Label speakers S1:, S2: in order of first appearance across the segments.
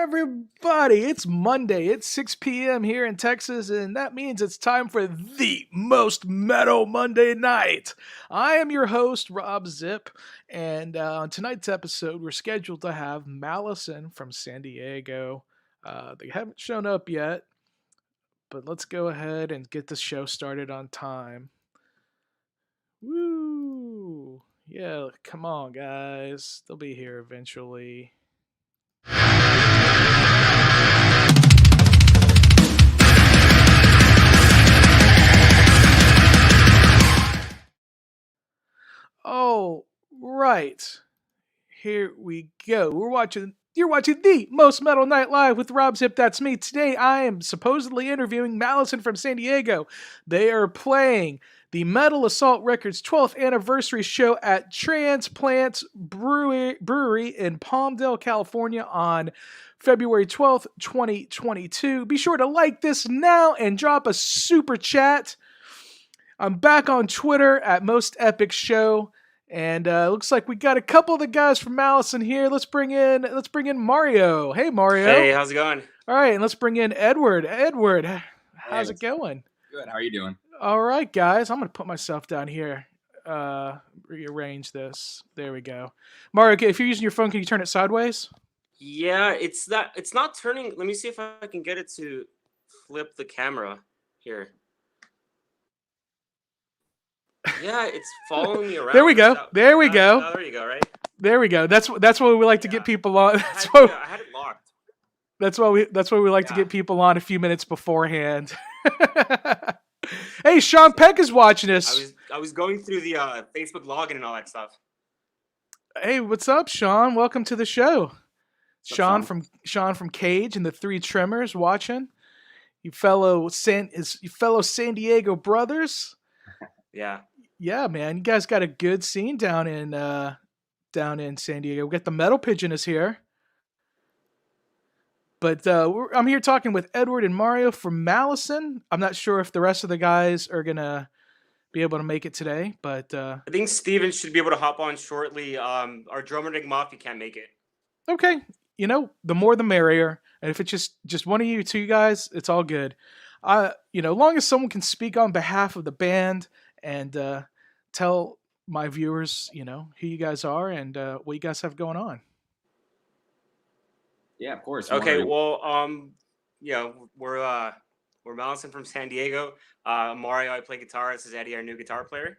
S1: everybody? It's Monday. It's 6 p.m. here in Texas, and that means it's time for the most metal Monday night. I am your host, Robb Zipp, and on tonight's episode, we're scheduled to have Malison from San Diego. They haven't shown up yet, but let's go ahead and get the show started on time. Woo! Yeah, come on, guys. They'll be here eventually. Oh, right. Here we go. You're watching the Most Metal Night Live with Robb Zipp. That's me. Today I am supposedly interviewing Malison from San Diego. They are playing the Metal Assault Records 12th anniversary show at Transplants Brewery in Palmdale, California on February 12th, 2022. Be sure to like this now and drop a super chat. I'm back on Twitter at Most Epic Show, and looks like we got a couple of the guys from Malison here. Let's bring in Mario. Hey, Mario.
S2: Hey, how's it going?
S1: All right, and let's bring in Edward. Edward, how's it going?
S3: Good. How are you doing?
S1: All right, guys. I'm gonna put myself down here. Rearrange this. There we go. Mario, if you're using your phone, can you turn it sideways?
S2: Yeah, it's not turning. Let me see if I can get it to flip the camera here. Yeah, it's following me around.
S1: There we go. There we go.
S2: There you go. Right.
S1: There we go. That's what we like to get people on.
S2: I had it locked.
S1: That's why we like to get people on a few minutes beforehand. Hey, Sean Peck is watching us.
S2: I was going through the Facebook login and all that stuff.
S1: Hey, what's up, Sean? Welcome to the show.
S3: Sean
S1: from Cage and the Three Tremors watching. You fellow San Diego brothers.
S2: Yeah.
S1: Yeah, man. You guys got a good scene down in San Diego. We got the Metal Pigeon is here. But I'm here talking with Edward and Mario from Malison. I'm not sure if the rest of the guys are going to be able to make it today, but
S2: I think Steven should be able to hop on shortly. Our drummer Nick Mafia can't make it.
S1: Okay. You know, the more the merrier. And if it's just one of you two guys, it's all good. Long as someone can speak on behalf of the band and tell my viewers, who you guys are and what you guys have going on.
S3: Yeah, of course.
S2: Okay, well, we're Malison from San Diego. Mario, I play guitar. This is Eddie, our new guitar player.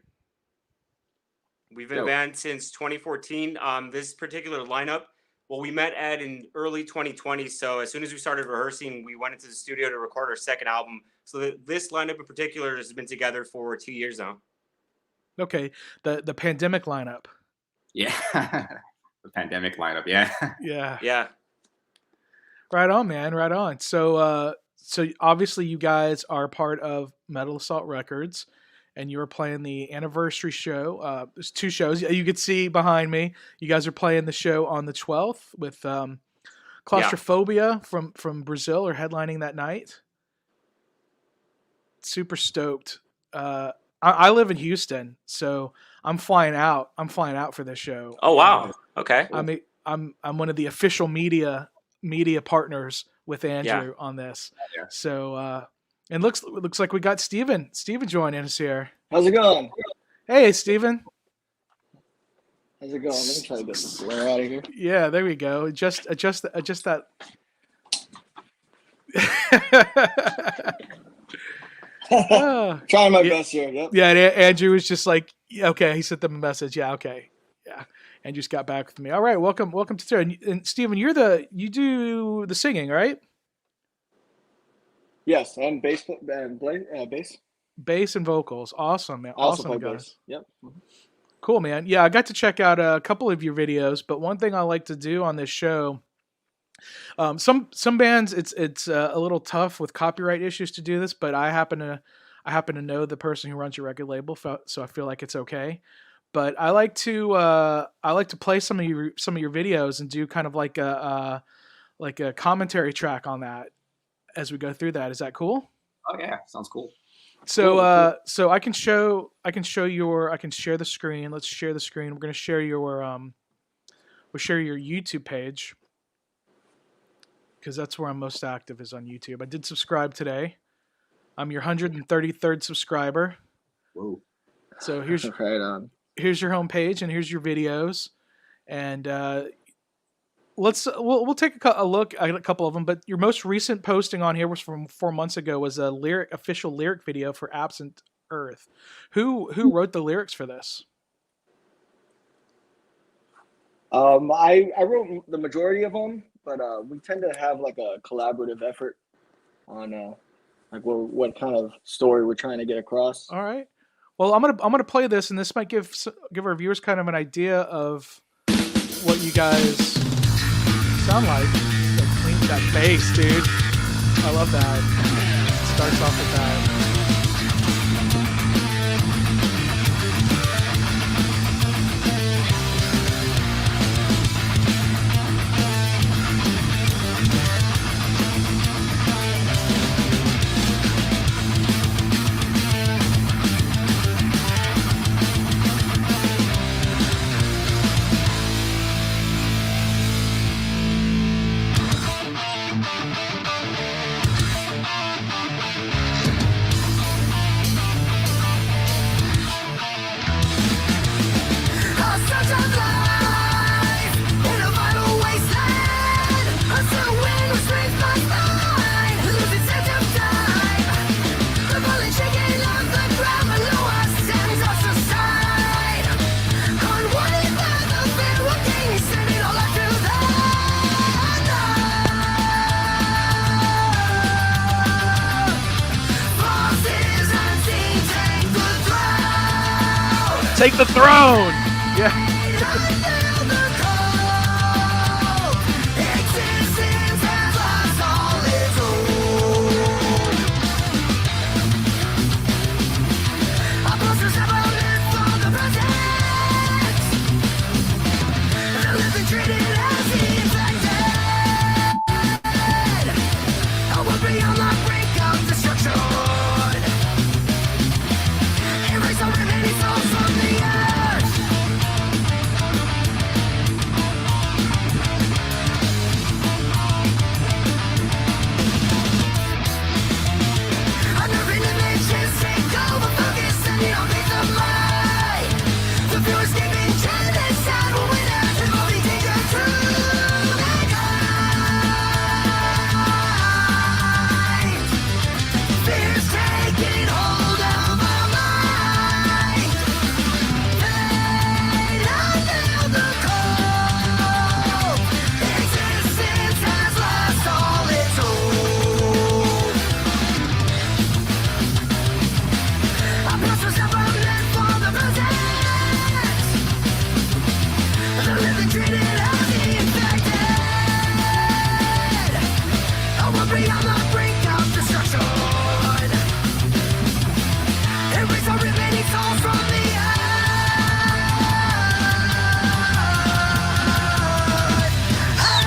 S2: We've been a band since 2014. This particular lineup, well, we met Ed in early 2020. So as soon as we started rehearsing, we went into the studio to record our second album. So this lineup in particular has been together for 2 years now.
S1: Okay, the pandemic lineup.
S3: Yeah, the pandemic lineup. Yeah.
S2: Yeah.
S1: Right on, man. Right on. So obviously you guys are part of Metal Assault Records, and you were playing the anniversary show. There's two shows you could see behind me. You guys are playing the show on the 12th with Claustrophobia from Brazil, are headlining that night. Super stoked. I live in Houston, so I'm flying out. I'm flying out for this show.
S2: Oh wow. Okay.
S1: I'm one of the official media partners with Andrew on this.
S3: Yeah.
S1: So and looks like we got Steven joining us here.
S4: How's it going?
S1: Hey, Steven.
S4: How's it going? Let me try to get this glare out of here.
S1: Yeah, there we go. Adjust that.
S4: Trying my best here. Yep.
S1: Yeah, Andrew was just like, okay. He sent them a message. Yeah, okay. Yeah. And just got back with me. All right, welcome to the show. And Steven, you do the singing, right?
S4: Yes, and bass.
S1: Bass and vocals. Awesome, man.
S4: Also
S1: awesome,
S4: play
S1: guys.
S4: bass. Yep.
S1: Cool, man. Yeah, I got to check out a couple of your videos, but one thing I like to do on this show, some bands it's a little tough with copyright issues to do this, but I happen to know the person who runs your record label, so I feel like it's okay. But I like to play some of your videos and do kind of like a commentary track on that as we go through that. Is that cool?
S3: Oh yeah, sounds cool.
S1: So so I can share the screen. Let's share the screen. We're gonna share your YouTube page. because that's where I'm most active, is on YouTube. I did subscribe today. I'm your 133rd subscriber.
S3: Whoa.
S1: So here's
S4: Right on.
S1: here's your homepage and here's your videos, and we'll take a look at a couple of them. But your most recent posting on here was from 4 months ago. Was a official lyric video for Absent Earth. Who wrote the lyrics for this?
S4: I wrote the majority of them, but we tend to have like a collaborative effort on like what kind of story we're trying to get across.
S1: All right. Well, I'm gonna play this, and this might give our viewers kind of an idea of what you guys sound like. That bass, dude. I love that. Starts off with that. Take the throne! Yeah.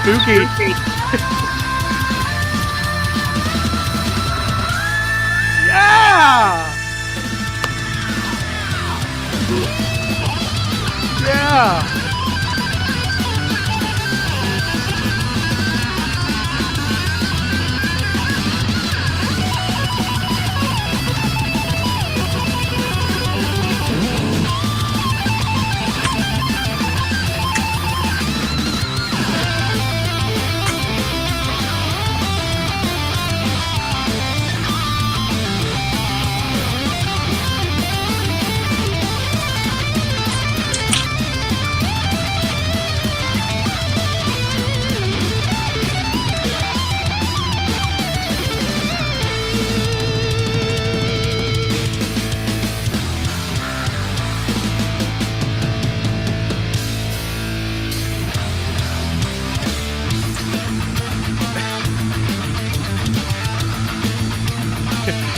S1: Spooky. Yeah! Yeah!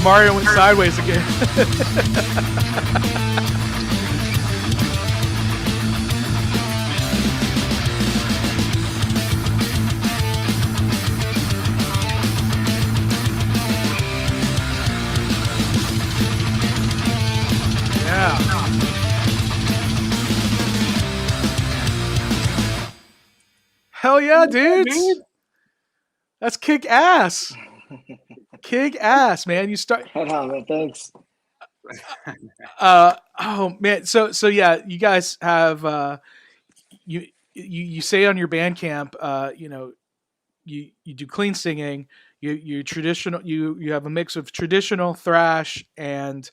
S1: Mario went sideways again. Yeah. Hell yeah, dudes. That's kick ass. Kick ass, man. You start.
S4: Hold on, man. Thanks.
S1: Oh man. So yeah, you guys have you say on your Bandcamp, you do clean singing. You traditional. You have a mix of traditional thrash and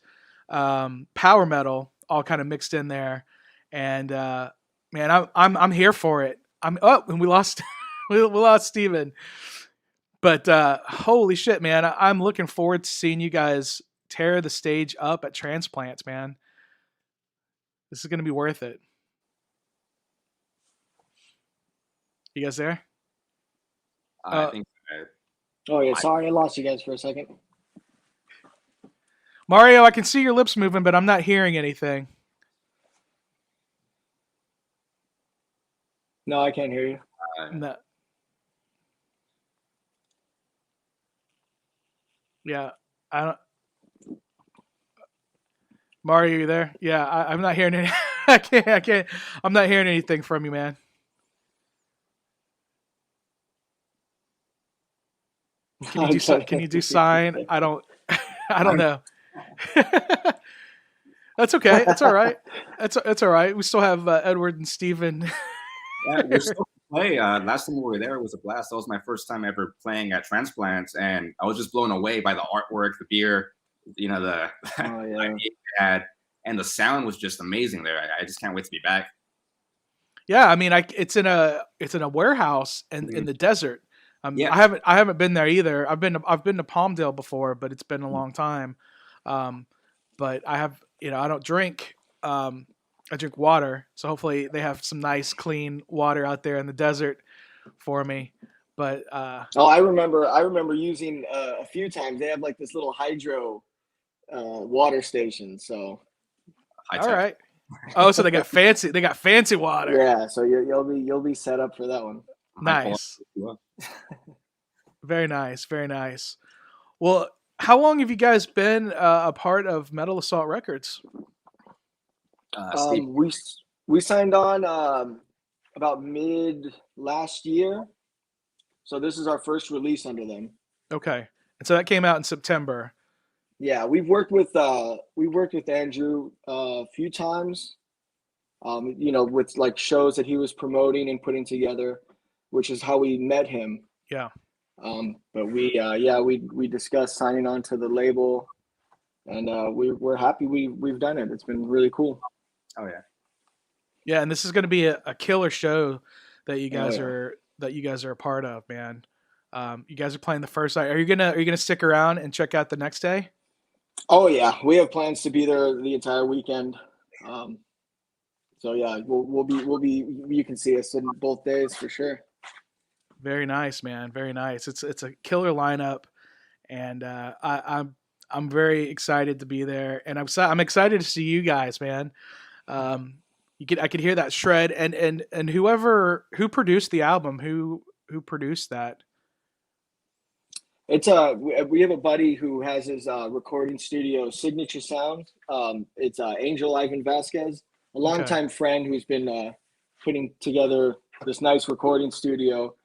S1: power metal, all kind of mixed in there. And man, I'm here for it. And we lost we lost Steven. But holy shit, man! I'm looking forward to seeing you guys tear the stage up at Transplants, man. This is gonna be worth it. You guys there?
S3: I think
S4: Oh yeah, sorry I lost you guys for a second.
S1: Mario, I can see your lips moving, but I'm not hearing anything.
S4: No, I can't hear you.
S1: No. Yeah, I don't. Mario, you there? Yeah, I'm not hearing any. I can't. I'm not hearing anything from you, man. Can you do sign? I don't know. That's okay. That's all right. That's all right. We still have Edward and Steven.
S3: Yeah, we're still play. Last time we were there, it was a blast. That was my first time ever playing at Transplants, and I was just blown away by the artwork, the beer, the idea they had, and the sound was just amazing there. I just can't wait to be back.
S1: Yeah, I mean, it's in a warehouse in the desert.
S3: Yeah.
S1: I haven't been there either. I've been to Palmdale before, but it's been a long time. But I have, I don't drink. I drink water, so hopefully they have some nice, clean water out there in the desert for me. But
S4: I remember using a few times. They have like this little hydro water station. So
S1: all right. Oh, so they got fancy. They got fancy water.
S4: Yeah, so you'll be set up for that one.
S1: Nice. Very nice. Very nice. Well, how long have you guys been a part of Metal Assault Records?
S4: We signed on about mid last year, so this is our first release under them.
S1: Okay, and so that came out in September.
S4: Yeah, we've worked with Andrew a few times, with like shows that he was promoting and putting together, which is how we met him.
S1: Yeah.
S4: But we discussed signing on to the label, and we're happy we've done it. It's been really cool.
S3: Oh yeah.
S1: Yeah, and this is going to be a killer show that you guys are a part of, man. You guys are playing the first night. Are you gonna stick around and check out the next day?
S4: Oh yeah, we have plans to be there the entire weekend. So yeah, we'll be. You can see us in both days for sure.
S1: Very nice, man. Very nice. It's a killer lineup, and I'm very excited to be there, and I'm excited to see you guys, man. I could hear that shred, and who produced the album, who produced that.
S4: It's we have a buddy who has his recording studio, Signature Sound. It's Angel Ivan Vasquez, a longtime friend who's been putting together this nice recording studio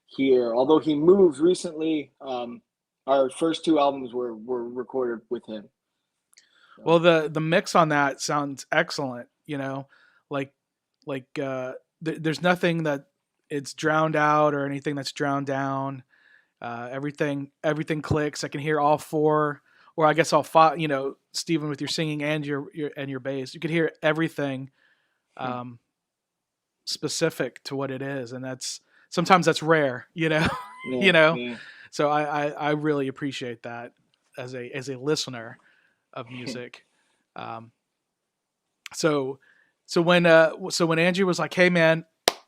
S4: here. Although he moved recently, our first two albums were recorded with him. So.
S1: Well, the mix on that sounds excellent. There's nothing that it's drowned out or anything that's drowned down. Everything clicks. I can hear all four, or I guess all five. Stephen, with your singing and your bass, you could hear everything specific to what it is, and sometimes that's rare.
S4: Yeah, Yeah.
S1: So I really appreciate that as a listener of music. So when Andrew was like, "Hey man,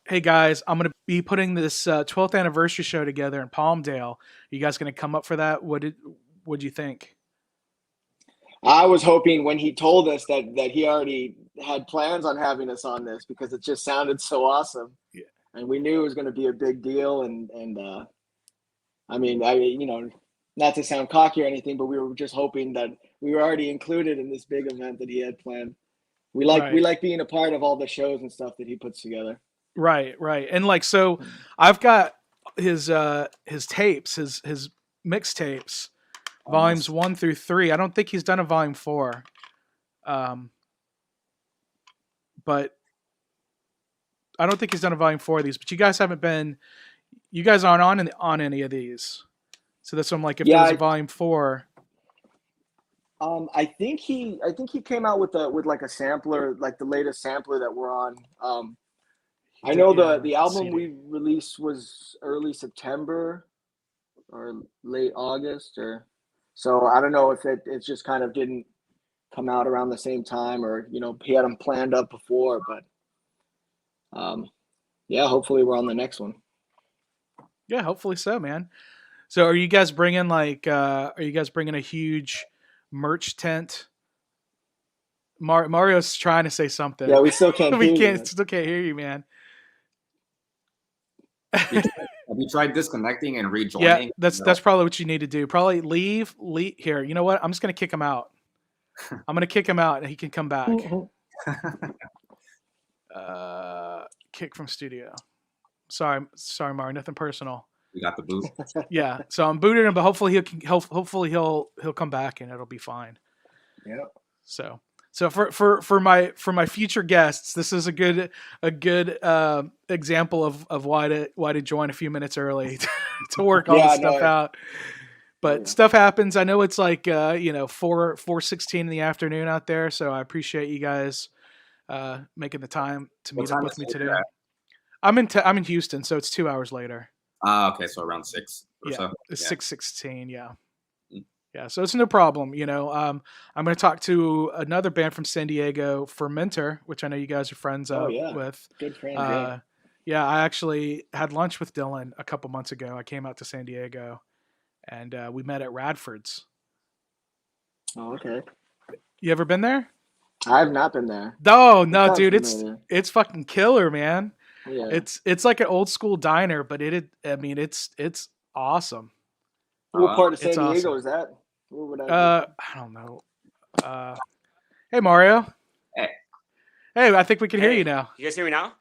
S1: hey guys, I'm gonna be putting this 12th anniversary show together in Palmdale. Are you guys gonna come up for that? What'd you think?"
S4: I was hoping when he told us that he already had plans on having us on this, because it just sounded so awesome.
S1: Yeah.
S4: And we knew it was going to be a big deal. And I mean, not to sound cocky or anything, but we were just hoping that we were already included in this big event that he had planned. We like being a part of all the shows and stuff that he puts together.
S1: Right. And so I've got his tapes, his mixtapes, volumes
S3: Nice.
S1: 1 through 3. I don't think he's done a volume 4. But I don't think he's done a volume 4 of these. But you guys aren't on any of these. So that's what I'm like, if there was a volume 4.
S4: I think he came out with like a sampler, like the latest sampler that we're on. I know the album
S1: CD.
S4: we released was early September or late August, or so I don't know if it just kind of didn't come out around the same time, or he had them planned up before, but yeah, hopefully we're on the next one.
S1: Yeah, hopefully so, man. So are you guys bringing a huge merch tent? Mario's trying to say something.
S4: Yeah, we still can't
S1: still can't hear you, man.
S3: Have you tried disconnecting and rejoining?
S1: Yeah, that's probably what you need to do. Probably leave here. You know what? I'm just gonna kick him out. I'm gonna kick him out and he can come back. Kick from studio. Sorry, Mario. Nothing personal.
S3: You got the boot.
S1: Yeah, so I'm booting him, but hopefully he'll come back and it'll be fine.
S4: Yeah.
S1: So for my future guests, this is a good example of why to join a few minutes early to work all this stuff out. But stuff happens. I know it's like 4:16 in the afternoon out there, so I appreciate you guys making the time to meet up with me today. I'm in Houston, so it's 2 hours later.
S3: Okay, so around 6 or so.
S1: It's 6:16. Yeah. Yeah, so it's no problem. I'm going to talk to another band from San Diego, Fermenter, which I know you guys are friends with.
S4: Good friend.
S1: Yeah, I actually had lunch with Dylan a couple months ago. I came out to San Diego, and we met at Radford's.
S4: Oh, okay.
S1: You ever been there?
S4: I have not been there.
S1: Oh, no, dude, it's fucking killer, man.
S4: Yeah.
S1: It's like an old school diner, but it's awesome.
S4: What part of San Diego is that? What would
S1: I don't know. Hey, Mario.
S3: Hey,
S1: I think we can hear you now.
S2: You guys hear me now?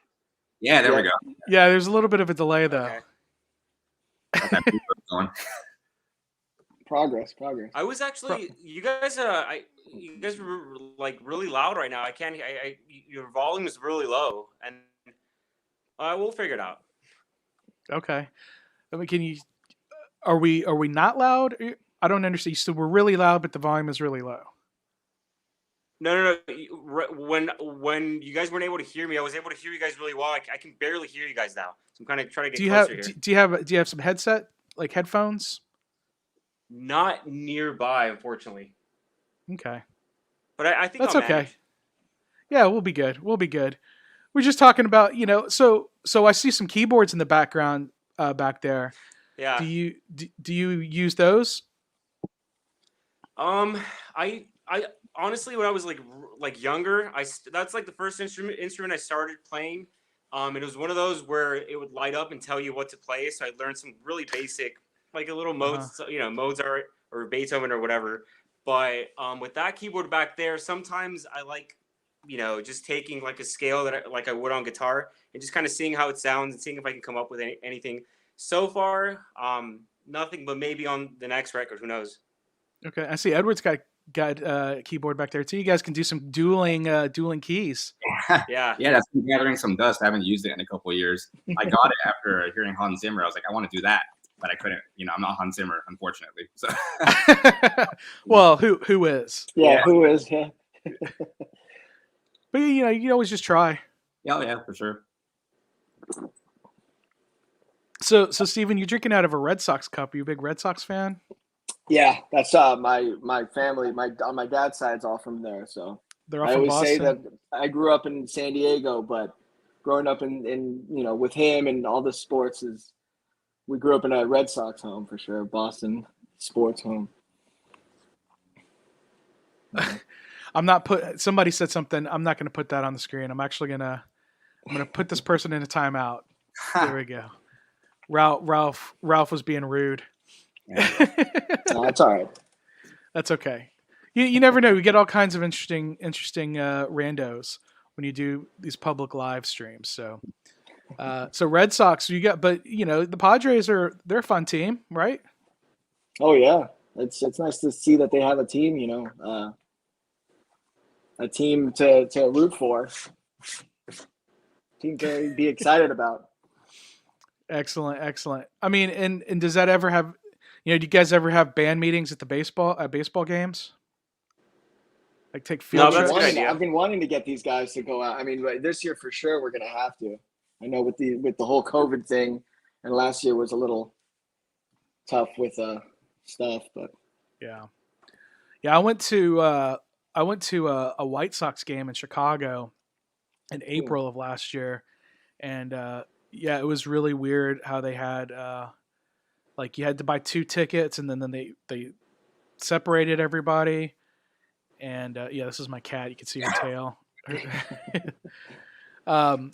S3: Yeah, there we go.
S1: Yeah, there's a little bit of a delay though.
S2: Okay.
S4: Progress.
S2: I was actually you guys were like really loud right now. I can't. Your volume is really low, and we'll figure it out.
S1: Okay. Are we not loud? I don't understand. So we're really loud, but the volume is really low.
S2: No. When you guys weren't able to hear me, I was able to hear you guys really well. I can barely hear you guys now. So I'm kind of trying to get closer here.
S1: Do you have some headset, like headphones?
S2: Not nearby, unfortunately.
S1: Okay.
S2: But I think
S1: that's
S2: I'll
S1: okay.
S2: manage.
S1: Yeah, we'll be good. We're just talking about, so I see some keyboards in the background back there.
S2: Yeah.
S1: Do you use those?
S2: I honestly, when I was like younger, that's like the first instrument I started playing. It was one of those where it would light up and tell you what to play. So I learned some really basic, like a little modes, Mozart or Beethoven or whatever. But with that keyboard back there, sometimes I like, just taking like a scale that I would on guitar and just kind of seeing how it sounds and seeing if I can come up with anything. So far, nothing, but maybe on the next record, who knows?
S1: Okay, I see Edward's got a keyboard back there too. You guys can do some dueling keys.
S2: Yeah.
S3: Yeah, that's been gathering some dust. I haven't used it in a couple of years. I got it after hearing Hans Zimmer. I was like, I want to do that, but I couldn't. I'm not Hans Zimmer, unfortunately. So.
S1: Well, who is?
S4: Yeah, who is? Yeah.
S1: But you can always just try.
S3: Yeah, for sure.
S1: So Steven, you're drinking out of a Red Sox cup. Are you a big Red Sox fan?
S4: Yeah, that's my family. On my dad's side's all from there. So
S1: they're all
S4: I
S1: from
S4: always
S1: Boston.
S4: say that I grew up in San Diego, but growing up in with him and all the sports we grew up in a Red Sox home for sure, Boston sports home.
S1: Somebody said something. I'm not going to put that on the screen. I'm actually going to put this person in a timeout. There we go. Ralph was being rude.
S4: No, that's all right.
S1: That's okay. You never know. You get all kinds of interesting randos when you do these public live streams. So So Red Sox, you got, but the Padres they're a fun team, right?
S4: Oh yeah, it's nice to see that they have a team. A team to root for, team to be excited about.
S1: Excellent. I mean, and does that ever have, do you guys ever have band meetings at baseball games? Like take field trips?
S4: I've been wanting to get these guys to go out. I mean, this year for sure we're gonna have to. I know with the whole COVID thing, and last year was a little tough with stuff, but
S1: yeah. I went to a White Sox game in Chicago in April of last year, and it was really weird how they had like you had to buy 2 tickets, and then they separated everybody. And this is my cat. You can see her tail. And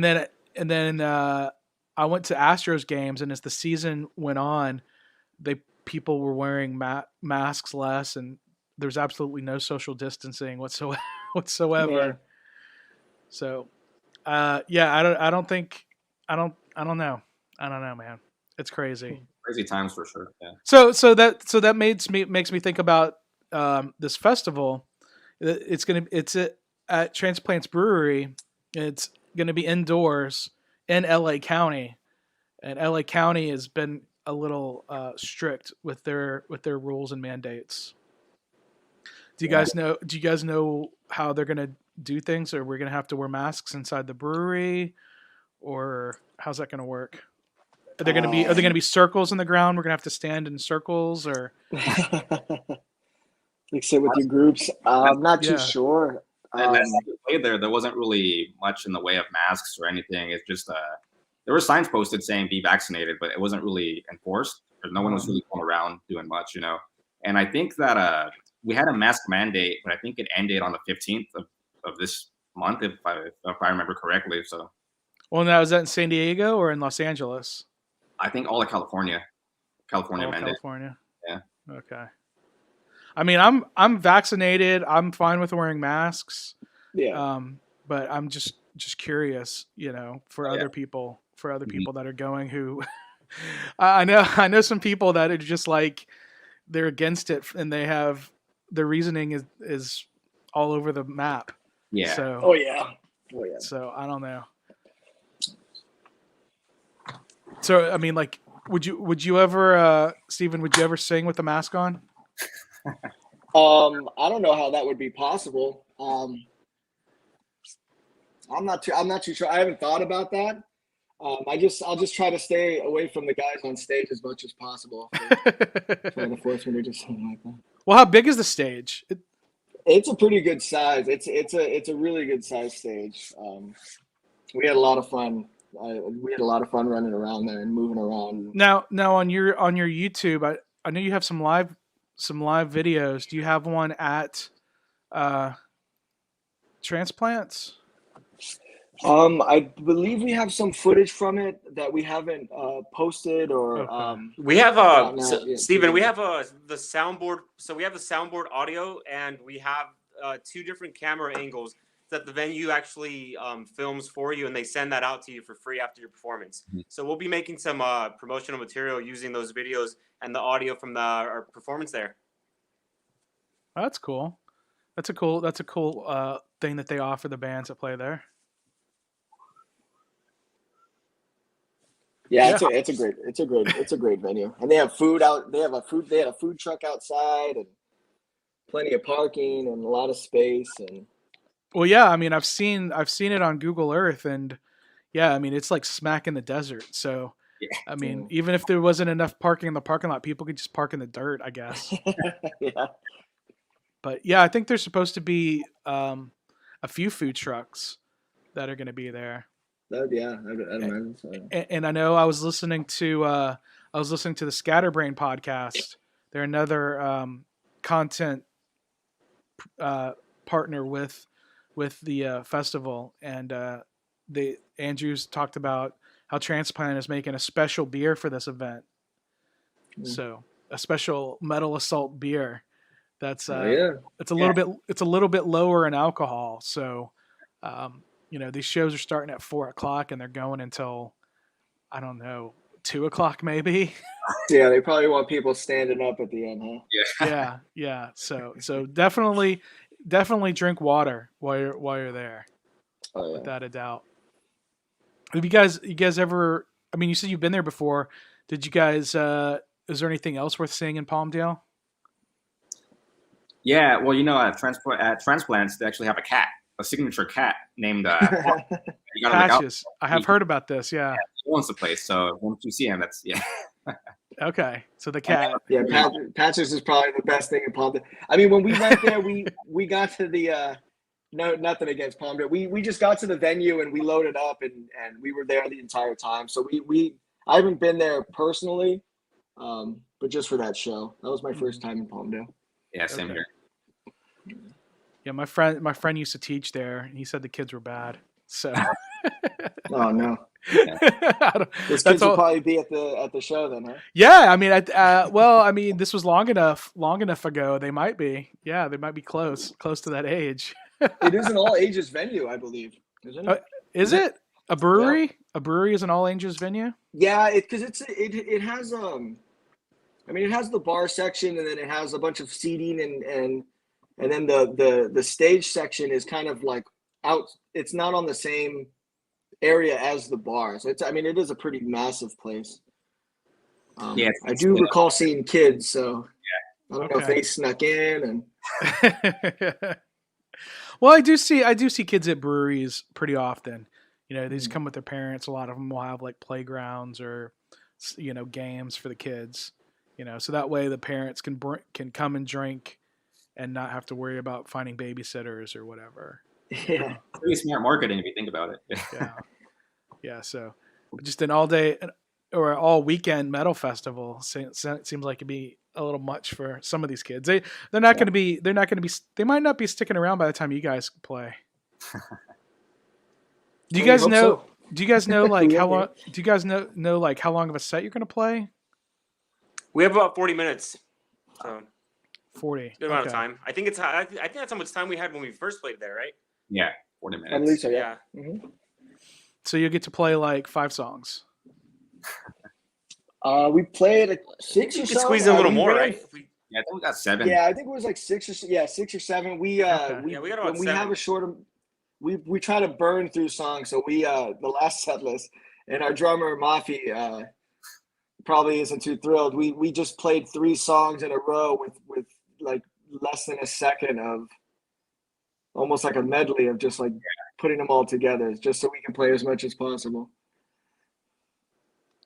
S1: then I went to Astros games, and as the season went on, people were wearing masks less, and there's absolutely no social distancing whatsoever.
S4: Yeah.
S1: So, I don't know, man. It's crazy.
S3: Crazy times for sure. Yeah.
S1: So that makes me think about this festival. It's at Transplants Brewery. It's going to be indoors in LA County, and LA County has been a little strict with their rules and mandates. Do you guys know how they're going to do things? Or we're going to have to wear masks inside the brewery, or how's that going to work? Are there going to be circles in the ground? We're going to have to stand in circles, or
S4: like sit with your groups. I'm not too sure.
S3: There wasn't really much in the way of masks or anything. It's just there were signs posted saying "be vaccinated," but it wasn't really enforced. No one was really going around doing much, And I think that we had a mask mandate, but I think it ended on the 15th of this month, if I remember correctly. So,
S1: well, now is that in San Diego or in Los Angeles?
S3: I think all of California. Mandate.
S1: California.
S3: Yeah.
S1: Okay. I mean, I'm vaccinated. I'm fine with wearing masks.
S4: Yeah.
S1: But I'm just curious, for other people that are going who I know some people that are just like they're against it, and they have their reasoning is all over the map.
S3: Yeah.
S1: So.
S4: Oh yeah.
S1: So I don't know. So I mean, like, would you ever, Steven? Would you ever sing with the mask on?
S4: I don't know how that would be possible. I'm not too sure. I haven't thought about that. I'll just try to stay away from the guys on stage as much as possible. Trying to force me to just something like that.
S1: Well, how big is the stage?
S4: It's a pretty good size. It's a really good size stage. We had a lot of fun. We had a lot of fun running around there and moving around.
S1: Now on your YouTube, I know you have some live videos. Do you have one at Transplants?
S4: I believe we have some footage from it that we haven't posted or.
S1: Okay.
S2: We have Steven. We have the soundboard. So we have the soundboard audio, and we have 2 different camera angles that the venue actually films for you, and they send that out to you for free after your performance. Mm-hmm. So we'll be making some promotional material using those videos and the audio from our performance there.
S1: Oh, that's cool. That's a cool thing that they offer the bands that play there.
S4: Yeah, it's a great venue, and they have food out. They had a food truck outside, and plenty of parking and a lot of space. And
S1: well, yeah, I mean, I've seen it on Google Earth, and yeah, I mean, it's like smack in the desert. So, yeah. I mean, even if there wasn't enough parking in the parking lot, people could just park in the dirt, I guess.
S4: Yeah.
S1: But yeah, I think there's supposed to be a few food trucks that are going to be there.
S4: I'd imagine so.
S1: And I know I was listening to the Scatterbrain podcast. They're another content partner with the festival, and Andrews talked about how Transplant is making a special beer for this event. So a special Metal Assault beer that's it's a little bit lower in alcohol. So these shows are starting at 4:00 and they're going until, I don't know, 2:00 maybe.
S4: Yeah, they probably want people standing up at the end, huh?
S1: Yeah. So definitely drink water while you're there, without a doubt. Have you guys ever? I mean, you said you've been there before. Did you guys? Is there anything else worth seeing in Palmdale?
S3: Yeah, well, at Transplants, they actually have a signature cat named
S1: Patches. I have heard about this. Yeah.
S3: He owns the place, so once you see him, that's
S1: Okay, so the cat.
S4: Yeah, Patches is probably the best thing in Palmdale. I mean, when we went there, we got to the no, nothing against Palmdale. We just got to the venue and we loaded up and we were there the entire time. So I haven't been there personally, but just for that show. That was my first time in Palmdale.
S3: Yeah, same here.
S1: Yeah, my friend used to teach there, and he said the kids were bad. So.
S4: Oh no. Those kids will probably be at the show then, huh?
S1: Yeah, I mean, this was long enough ago. They might be. Yeah, they might be close to that age.
S4: It is an all ages venue, I believe, isn't it?
S1: Is it a brewery?
S4: Yeah.
S1: A brewery is an all ages venue.
S4: Yeah, because it has I mean, it has the bar section, and then it has a bunch of seating, and then the stage section is kind of like out. It's not on the same area as the bar, so it is a pretty massive place. I do recall seeing kids, so I don't know if they snuck in and.
S1: Well, I do see kids at breweries pretty often. They just come with their parents. A lot of them will have like playgrounds or games for the kids. So that way the parents can come and drink and not have to worry about finding babysitters or whatever.
S4: Yeah,
S3: pretty smart marketing if you think about it.
S1: Yeah. So just an all day or all weekend metal festival seems like it'd be a little much for some of these kids. They're not going to be. They might not be sticking around by the time you guys play. Do you guys know? So. Do you guys know like how long? Do you guys know like how long of a set you're going to play?
S2: We have about 40 minutes. So
S1: 40.
S2: Good amount of time. I think that's how much time we had when we first played there, right?
S3: Yeah, 40 minutes.
S4: I believe so. Yeah.
S2: Mm-hmm.
S1: So you'll get to play like 5 songs.
S4: We played 6 or 7.
S2: Squeeze in a little more, right?
S3: Yeah, I think we got 7.
S4: Yeah, I think it was like 6 or 7. We got about when 7. We have a shorter. We try to burn through songs, so the last set list, and our drummer Mafi probably isn't too thrilled. We just played 3 songs in a row with like less than a second of almost like a medley of just like putting them all together, just so we can play as much as possible.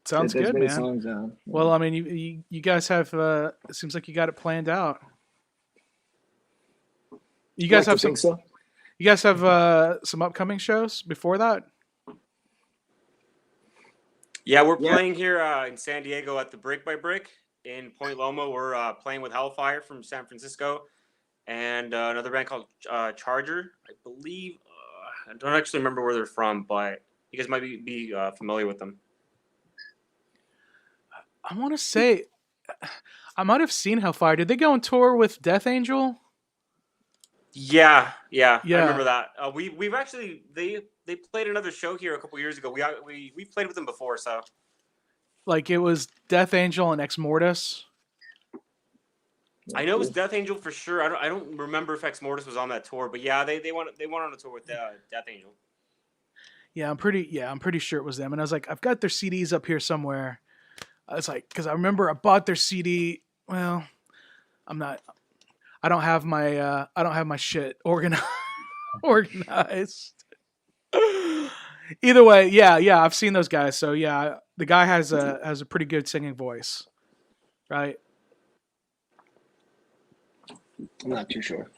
S1: Sounds good, man. Well, I mean, you guys have. It seems like you got it planned out. You guys have some.
S4: So?
S1: You guys have some upcoming shows before that.
S2: Yeah, we're playing here in San Diego at the Brick by Brick in Point Loma. We're playing with Hellfire from San Francisco and another band called Charger. I believe. I don't actually remember where they're from, but you guys might be familiar with them.
S1: I want to say, I might have seen Hellfire. Did they go on tour with Death Angel?
S2: Yeah. I remember that. We've actually they played another show here a couple years ago. We played with them before, so
S1: like it was Death Angel and Ex Mortis.
S2: I know it was Death Angel for sure. I don't remember if Ex Mortis was on that tour, but yeah, they went on a tour with Death Angel.
S1: Yeah, I'm pretty sure it was them. And I was like, I've got their CDs up here somewhere. I was like, because I remember I bought their CD. Well, I don't have my shit organized. Either way, yeah, I've seen those guys. So yeah, the guy has a pretty good singing voice, right?
S4: I'm not too sure.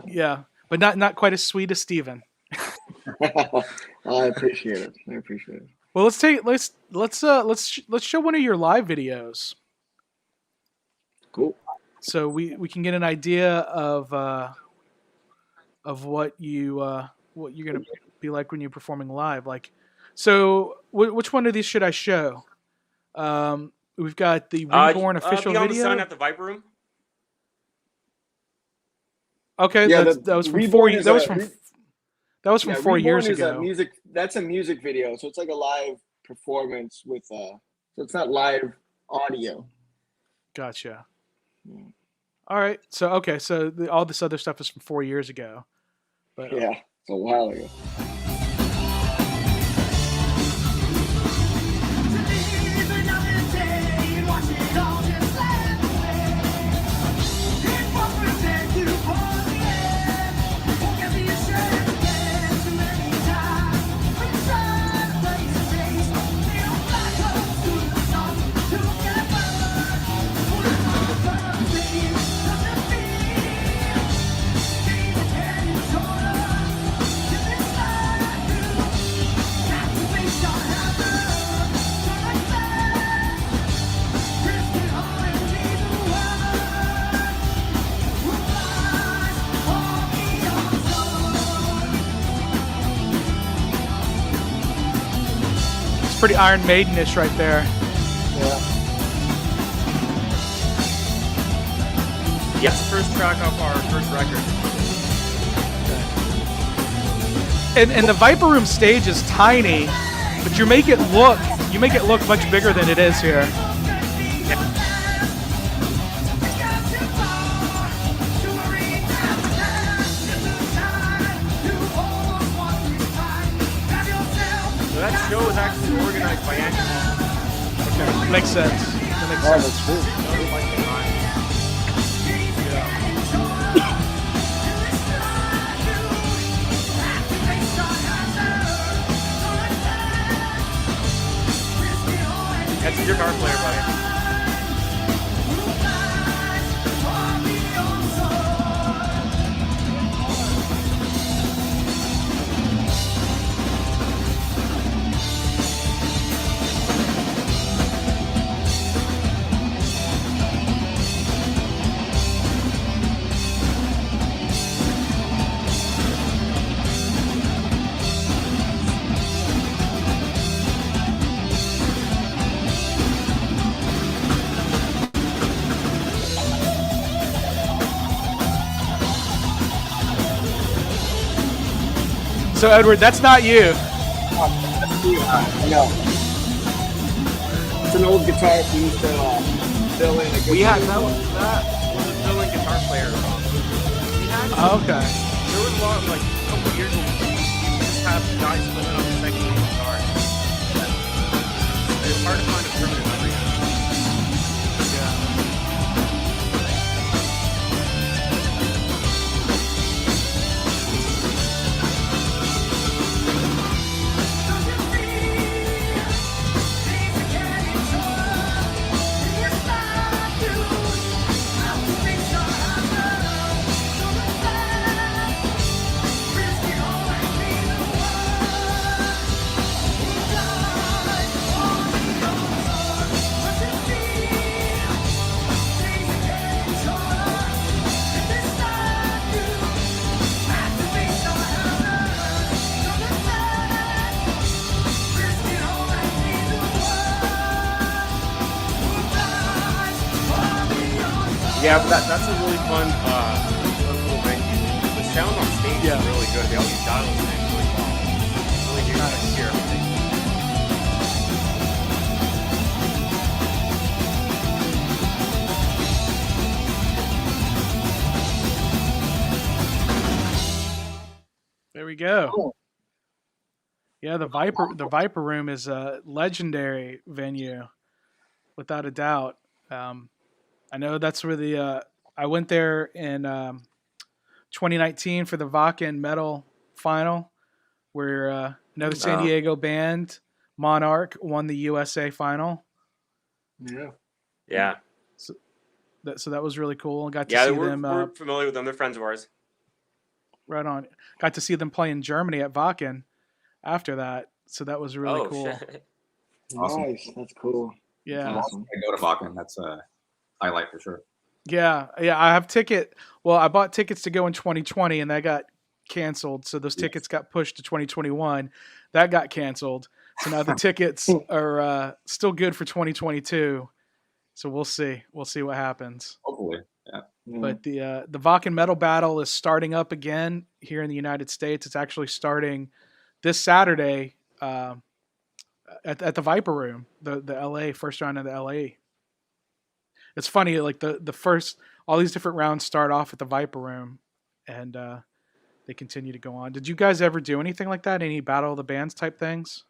S1: Yeah, but not quite as sweet as Steven.
S4: I appreciate it.
S1: Well, let's show one of your live videos.
S4: Cool.
S1: So we can get an idea of what you're gonna be like when you're performing live. Like, so which one of these should I show? We've got the Reborn official
S2: Beyond
S1: video.
S2: The Sun at the Viper Room.
S1: Okay,
S4: yeah,
S1: that was from
S4: Reborn
S1: 4 years. That was from That was from 4 years
S4: Reborn is
S1: ago.
S4: That's a music video, so it's like a live performance with so it's not live audio.
S1: Gotcha.
S4: Yeah.
S1: All right. So okay. So all this other stuff is from 4 years ago. But
S4: Yeah, it's a while ago.
S1: pretty Iron Maiden-ish right there.
S4: Yeah.
S2: Yeah, it's the first track off our first record.
S1: And the Viper Room stage is tiny, but you make it look much bigger than it is here.
S2: So that show was actually organized by Andy.
S1: Okay, makes sense. That makes sense.
S4: That's true.
S2: That's a guitar player, buddy.
S1: So Edward, that's not you.
S4: No. It's an old guitar we used to fill in a good
S2: We had that was a fill-in guitar player. We had
S1: Okay.
S2: there was a lot of, like, a couple years ago, we just have guys filling up the second lead guitar. It's hard to find a permanent member. Yeah, but that's a really fun little venue. The sound on stage is really good. They always dial it in really well. Really do nice. Hear everything.
S1: There we go.
S4: Cool.
S1: Yeah, the Viper Room is a legendary venue, without a doubt. I know that's where I went there in 2019 for the Vakken Metal Final, where another San Diego band, Monarch, won the USA Final.
S4: Yeah.
S2: Yeah.
S1: So that was really cool. I got to see them.
S2: We're familiar with them. They're friends of ours.
S1: Right on. Got to see them play in Germany at Vakken after that. So that was really cool.
S2: Shit.
S3: Awesome.
S4: Nice. That's cool.
S1: Yeah.
S4: Awesome.
S3: I go to Vakken. That's a highlight for sure.
S1: Yeah. I have I bought tickets to go in 2020 and that got canceled. So those tickets got pushed to 2021. That got canceled. So now the tickets are still good for 2022. So we'll see. We'll see what happens.
S3: Hopefully. Yeah.
S1: But the Vakken Metal Battle is starting up again here in the United States. It's actually starting this Saturday at the Viper Room, the LA first round of the LA. It's funny, like the first, all these different rounds start off at the Viper Room, and they continue to go on. Did you guys ever do anything like that? Any Battle of the Bands type things?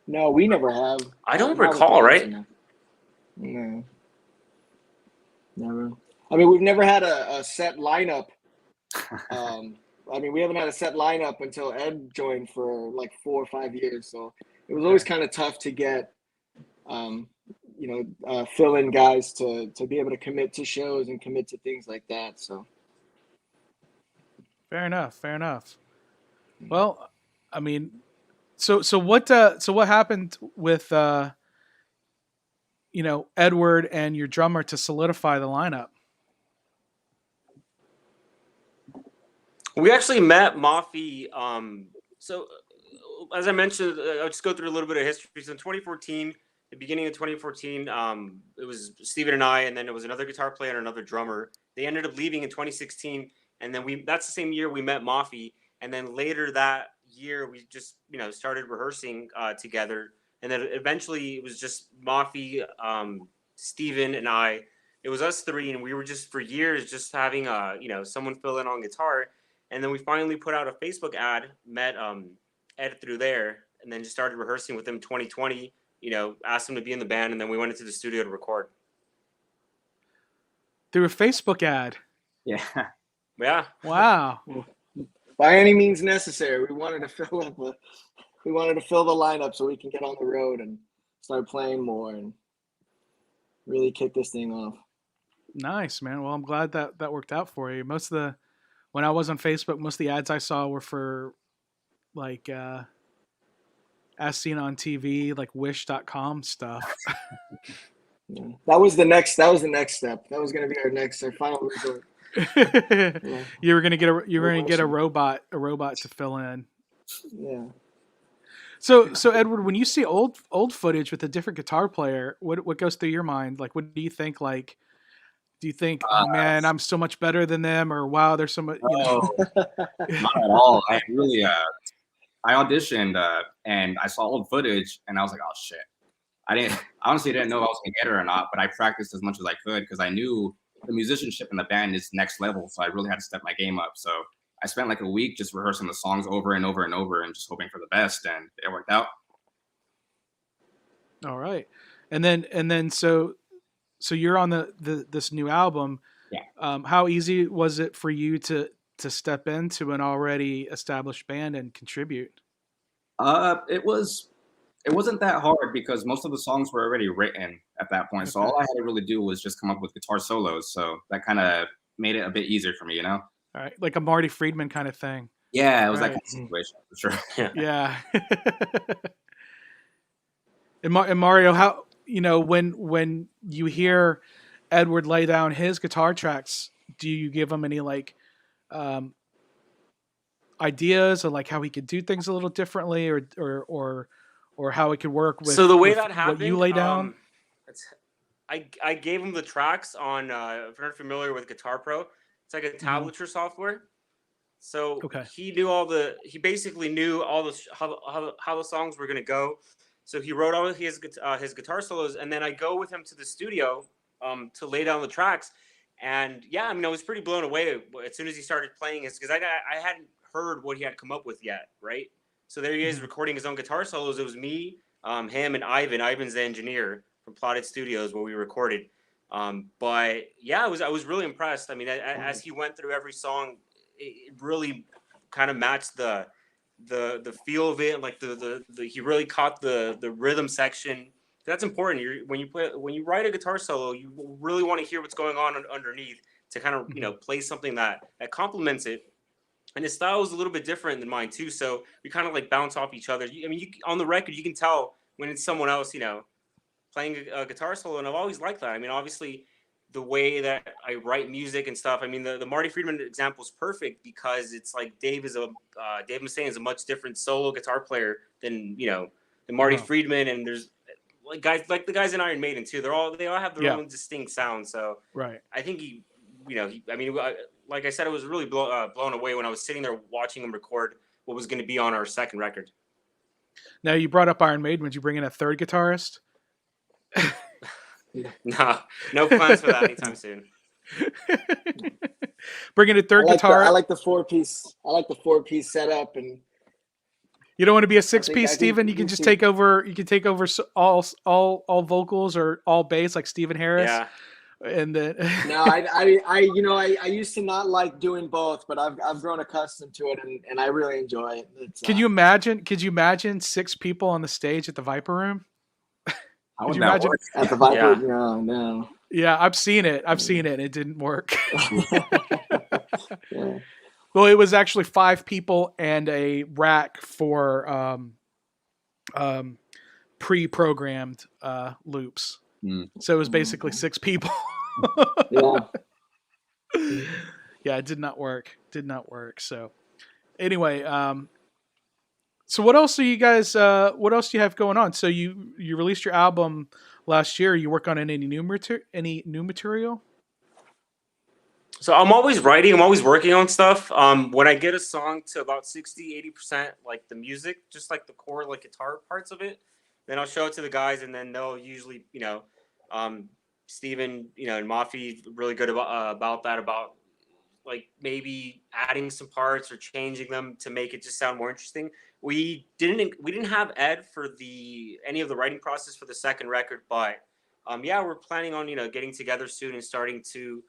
S4: No, we never have.
S2: I don't recall, right?
S4: No, never. I mean, we've never had a set lineup. I mean, we haven't had a set lineup until Ed joined for like 4 or 5 years. So it was always kind of tough to get, fill-in guys to be able to commit to shows and commit to things like that. So.
S1: Fair enough. Well, I mean, so what happened with Edward and your drummer to solidify the lineup?
S2: We actually met Mafi. So as I mentioned, I'll just go through a little bit of history. So in 2014, the beginning of 2014, it was Steven and I, and then it was another guitar player and another drummer. They ended up leaving in 2016, and then that's the same year we met Mafi. And then later that year, we just started rehearsing together. And then eventually it was just Mafi, Steven, and I. It was us three, and we were just for years just having someone fill in on guitar. And then we finally put out a Facebook ad, met Ed through there, and then just started rehearsing with him 2020, asked him to be in the band, and then we went into the studio to record.
S1: Through a Facebook ad?
S3: Yeah.
S2: Yeah.
S1: Wow.
S4: By any means necessary. We wanted to fill the lineup so we can get on the road and start playing more and really kick this thing off. Nice,
S1: man. Well, I'm glad that worked out for you. When I was on Facebook, most of the ads I saw were for like as seen on TV, like wish.com stuff.
S4: Yeah. That was the next step. That was going to be our final resort. Yeah.
S1: You were going to get a robot to fill in.
S4: Yeah.
S1: So Edward, when you see old footage with a different guitar player, what goes through your mind? Like, what do you think? Like, do you think, oh man, I'm so much better than them, or wow, there's so much?
S3: Not at all. I really, I auditioned and I saw old footage, and I was like, oh shit. I honestly didn't know if I was gonna get it or not, but I practiced as much as I could because I knew the musicianship in the band is next level, so I really had to step my game up. So I spent like a week just rehearsing the songs over and over and over, and just hoping for the best, and it worked out.
S1: All right, and then so you're on this new album.
S3: Yeah.
S1: How easy was it for you to step into an already established band and contribute?
S3: It wasn't that hard because most of the songs were already written at that point. So all I had to really do was just come up with guitar solos. So that kind of made it a bit easier for me, All
S1: right, like a Marty Friedman kind of thing.
S3: Yeah, it was that kind of situation for sure.
S1: Yeah. And Mario, how when you hear Edward lay down his guitar tracks, do you give him any like ideas of like how he could do things a little differently, or how it could work with?
S2: So the way that happened,
S1: what you lay down.
S2: I gave him the tracks on. If you're not familiar with Guitar Pro, it's like a tablature software. So he basically knew all the how the songs were gonna go. So he wrote all of his guitar solos, and then I go with him to the studio to lay down the tracks. And yeah, I mean, I was pretty blown away as soon as he started playing it, because I hadn't heard what he had come up with yet, right? So there he is recording his own guitar solos. It was me, him, and Ivan. Ivan's the engineer from Plotted Studios where we recorded. But yeah, I was really impressed. I mean, as he went through every song, it really kind of matched the feel of it. Like he really caught the rhythm section. That's important. When you write a guitar solo, you really want to hear what's going on underneath to kind of play something that complements it. And his style is a little bit different than mine too, so we kind of like bounce off each other. On the record, you can tell when it's someone else, playing a guitar solo, and I've always liked that. I mean, obviously, the way that I write music and stuff. I mean, the Marty Friedman example is perfect because it's like Dave Mustaine is a much different solo guitar player than Marty Friedman, and there's like the guys in Iron Maiden too. They all have their own distinct sound. So I think like I said, I was really blown away when I was sitting there watching him record what was going to be on our second record.
S1: Now, you brought up Iron Maiden. Would you bring in a third guitarist?
S2: No plans for that anytime soon.
S1: Bring in a third guitar.
S4: I like the 4-piece. I like the 4-piece setup, and
S1: you don't want to be a 6-piece, Steven. You can just take over. You can take over all vocals or all bass, like Stephen Harris.
S2: Yeah.
S1: And then
S4: no, I used to not like doing both, but I've grown accustomed to it, and I really enjoy it.
S1: Could you imagine 6 people on the stage at the Viper Room?
S3: Could you imagine
S4: at the Viper? Yeah. No.
S1: Yeah, I've seen it. And it didn't work.
S4: Yeah.
S1: Well, it was actually 5 people and a rack for pre-programmed loops. So it was basically 6 people.
S4: Yeah.
S1: Yeah, it did not work. So anyway, so what else are you guys? What else do you have going on? So you released your album last year. You work on any new material?
S2: So I'm always writing. I'm always working on stuff. When I get a song to about 60-80%, like the music, just like the core, like guitar parts of it, then I'll show it to the guys, and then they'll usually, Steven, and Mafi really good about that, about like maybe adding some parts or changing them to make it just sound more interesting. We didn't have Ed for any of the writing process for the second record, but we're planning on getting together soon and starting to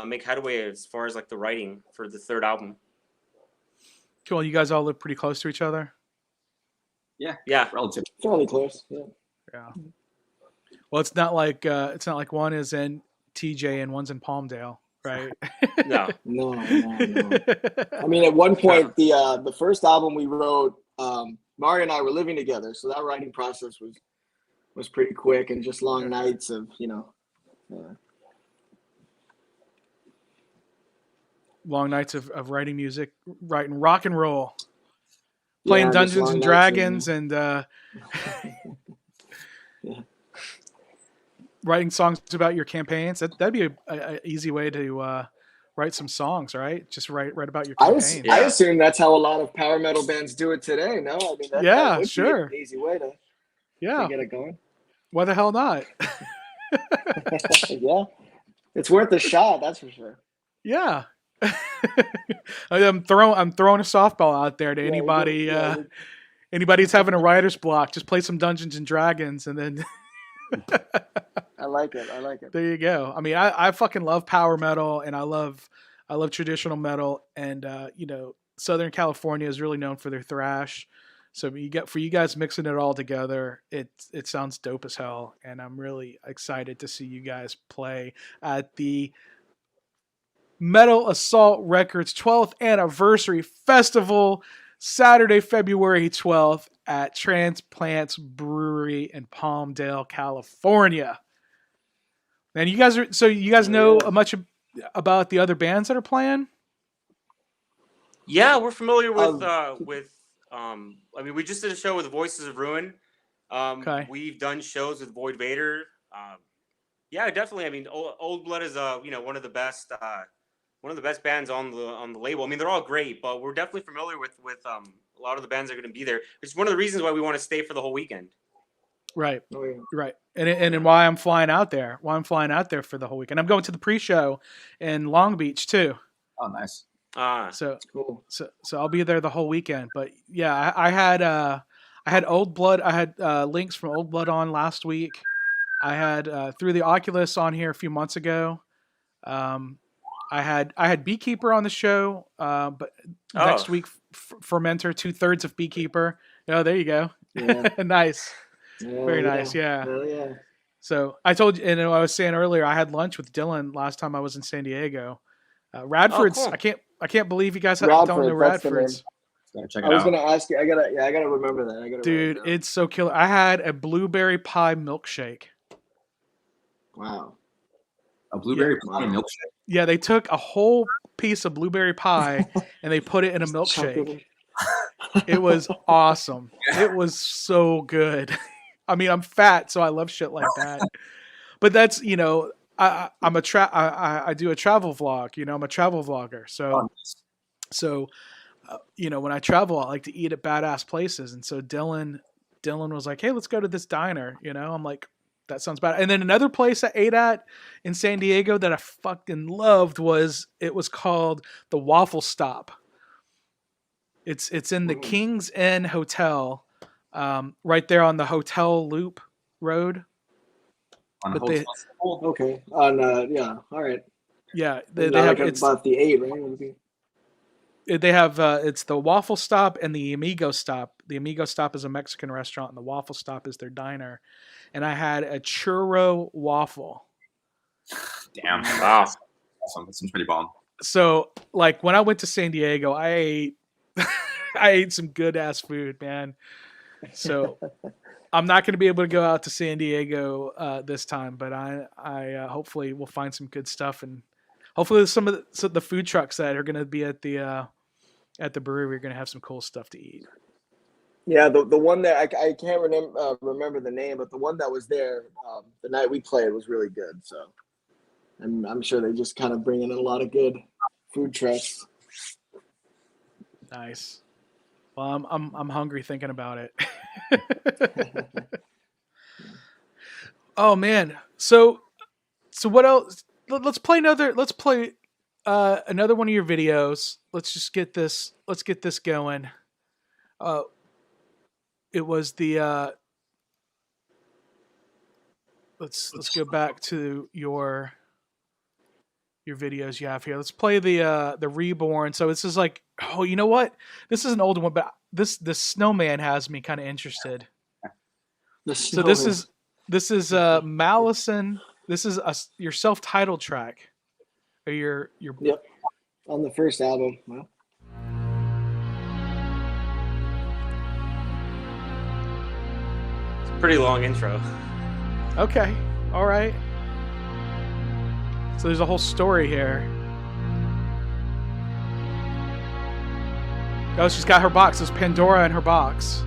S2: make headway as far as like the writing for the third album.
S1: Cool. You guys all live pretty close to each other?
S2: Yeah,
S3: relatively
S4: fairly close.
S1: Yeah. Well, it's not like one is in TJ and one's in Palmdale, right?
S2: No.
S4: I mean, at one point, the first album we wrote, Mario and I were living together, so that writing process was pretty quick and just long nights of
S1: long nights of writing music, writing rock and roll, playing Dungeons and Dragons, and writing songs about your campaigns. That'd be a easy way to write some sonings, right? Just write about your campaigns.
S4: I assume that's how a lot of power metal bands do it today. No, I mean that would be an easy way to get it going.
S1: Why the hell not?
S4: Yeah, it's worth a shot. That's for sure.
S1: Yeah. I'm throwing a softball out there to anybody. Anybody's having a writer's block, just play some Dungeons and Dragons, and then.
S4: I like it.
S1: There you go. I mean, I fucking love power metal, and I love traditional metal, and Southern California is really known for their thrash. So for you guys mixing it all together, it sounds dope as hell, and I'm really excited to see you guys play at the Metal Assault Records 12th Anniversary Festival, Saturday, February 12th at Transplants Brewery in Palmdale, California. And you guys know much about the other bands that are playing?
S2: Yeah, we're familiar with I mean, we just did a show with Voices of Ruin.
S1: Okay.
S2: We've done shows with Void Vader. Yeah, definitely. I mean, Old Blood is one of the best bands on the label. I mean, they're all great, but we're definitely familiar with a lot of the bands that are going to be there. It's one of the reasons why we want to stay for the whole weekend.
S1: Right.
S4: Oh, yeah.
S1: Right. And why I'm flying out there. For the whole weekend. I'm going to the pre-show in Long Beach too.
S3: Oh, nice.
S1: So
S4: that's cool.
S1: So I'll be there the whole weekend. But yeah, I had Old Blood. I had links from Old Blood on last week. I had Through the Oculus on here a few months ago. I had Beekeeper on the show, but next week Fermenter, 2/3 of Beekeeper. Oh, there you go. Yeah. Nice.
S4: Yeah,
S1: very nice. Yeah.
S4: Hell yeah.
S1: So I told you, and I was saying earlier, I had lunch with Dylan last time I was in San Diego. Radford's.
S2: Oh, cool.
S1: I can't believe you guys don't know Radford's.
S3: Check it
S4: I was
S3: out.
S4: gonna ask you. I gotta remember that.
S1: Dude, it's so killer. I had a blueberry pie milkshake.
S4: Wow.
S3: A blueberry pie milkshake.
S1: Yeah, they took a whole piece of blueberry pie and they put it in a milkshake. It was awesome. It was so good. I mean, I'm fat, so I love shit like that. But that's, you know, I do a travel vlog. You know, I'm a travel vlogger. So you know, when I travel, I like to eat at badass places. And so Dylan was like, "Hey, let's go to this diner." You know, I'm like, "That sounds bad." And then another place I ate at in San Diego that I fucking loved was called the Waffle Stop. It's in the King's Inn Hotel, right there on the Hotel Loop Road.
S4: Okay. On yeah. All right.
S1: Yeah,
S4: they have like about the 8, right?
S1: They have it's the Waffle Stop and the Amigo Stop. The Amigo Stop is a Mexican restaurant, and the Waffle Stop is their diner. And I had a churro waffle.
S3: Damn! Wow, awesome. That seems pretty bomb.
S1: So, like when I went to San Diego, I ate I ate some good ass food, man. So I'm not going to be able to go out to San Diego this time, but I hopefully will find some good stuff, and hopefully some of the food trucks that are going to be at the brewery are going to have some cool stuff to eat.
S4: Yeah, the one that I can't remember the name, but the one that was there the night we played was really good. So I'm sure they just kind of bring in a lot of good food trucks.
S1: Nice. Well, I'm hungry thinking about it. Oh man. So what else? Let's play another one of your videos. Let's get this going. It was the let's go back to your videos you have here. Let's play the Reborn. So this is like, oh, you know what? This is an older one, but this snowman has me kind of interested. So this is Malison. This is your self-titled track, or your
S4: Yep, on the first album. Well.
S2: It's a pretty long intro.
S1: Okay, all right. So there's a whole story here. Oh, she's got her box. There's Pandora in her box.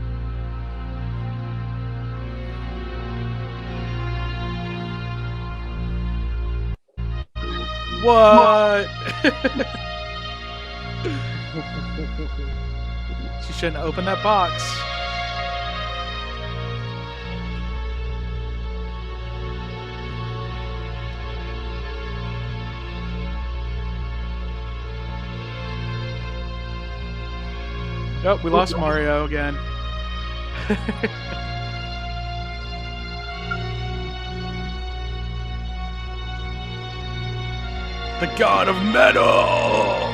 S1: What? She shouldn't open that box. Oh, we lost Mario again. The god of metal!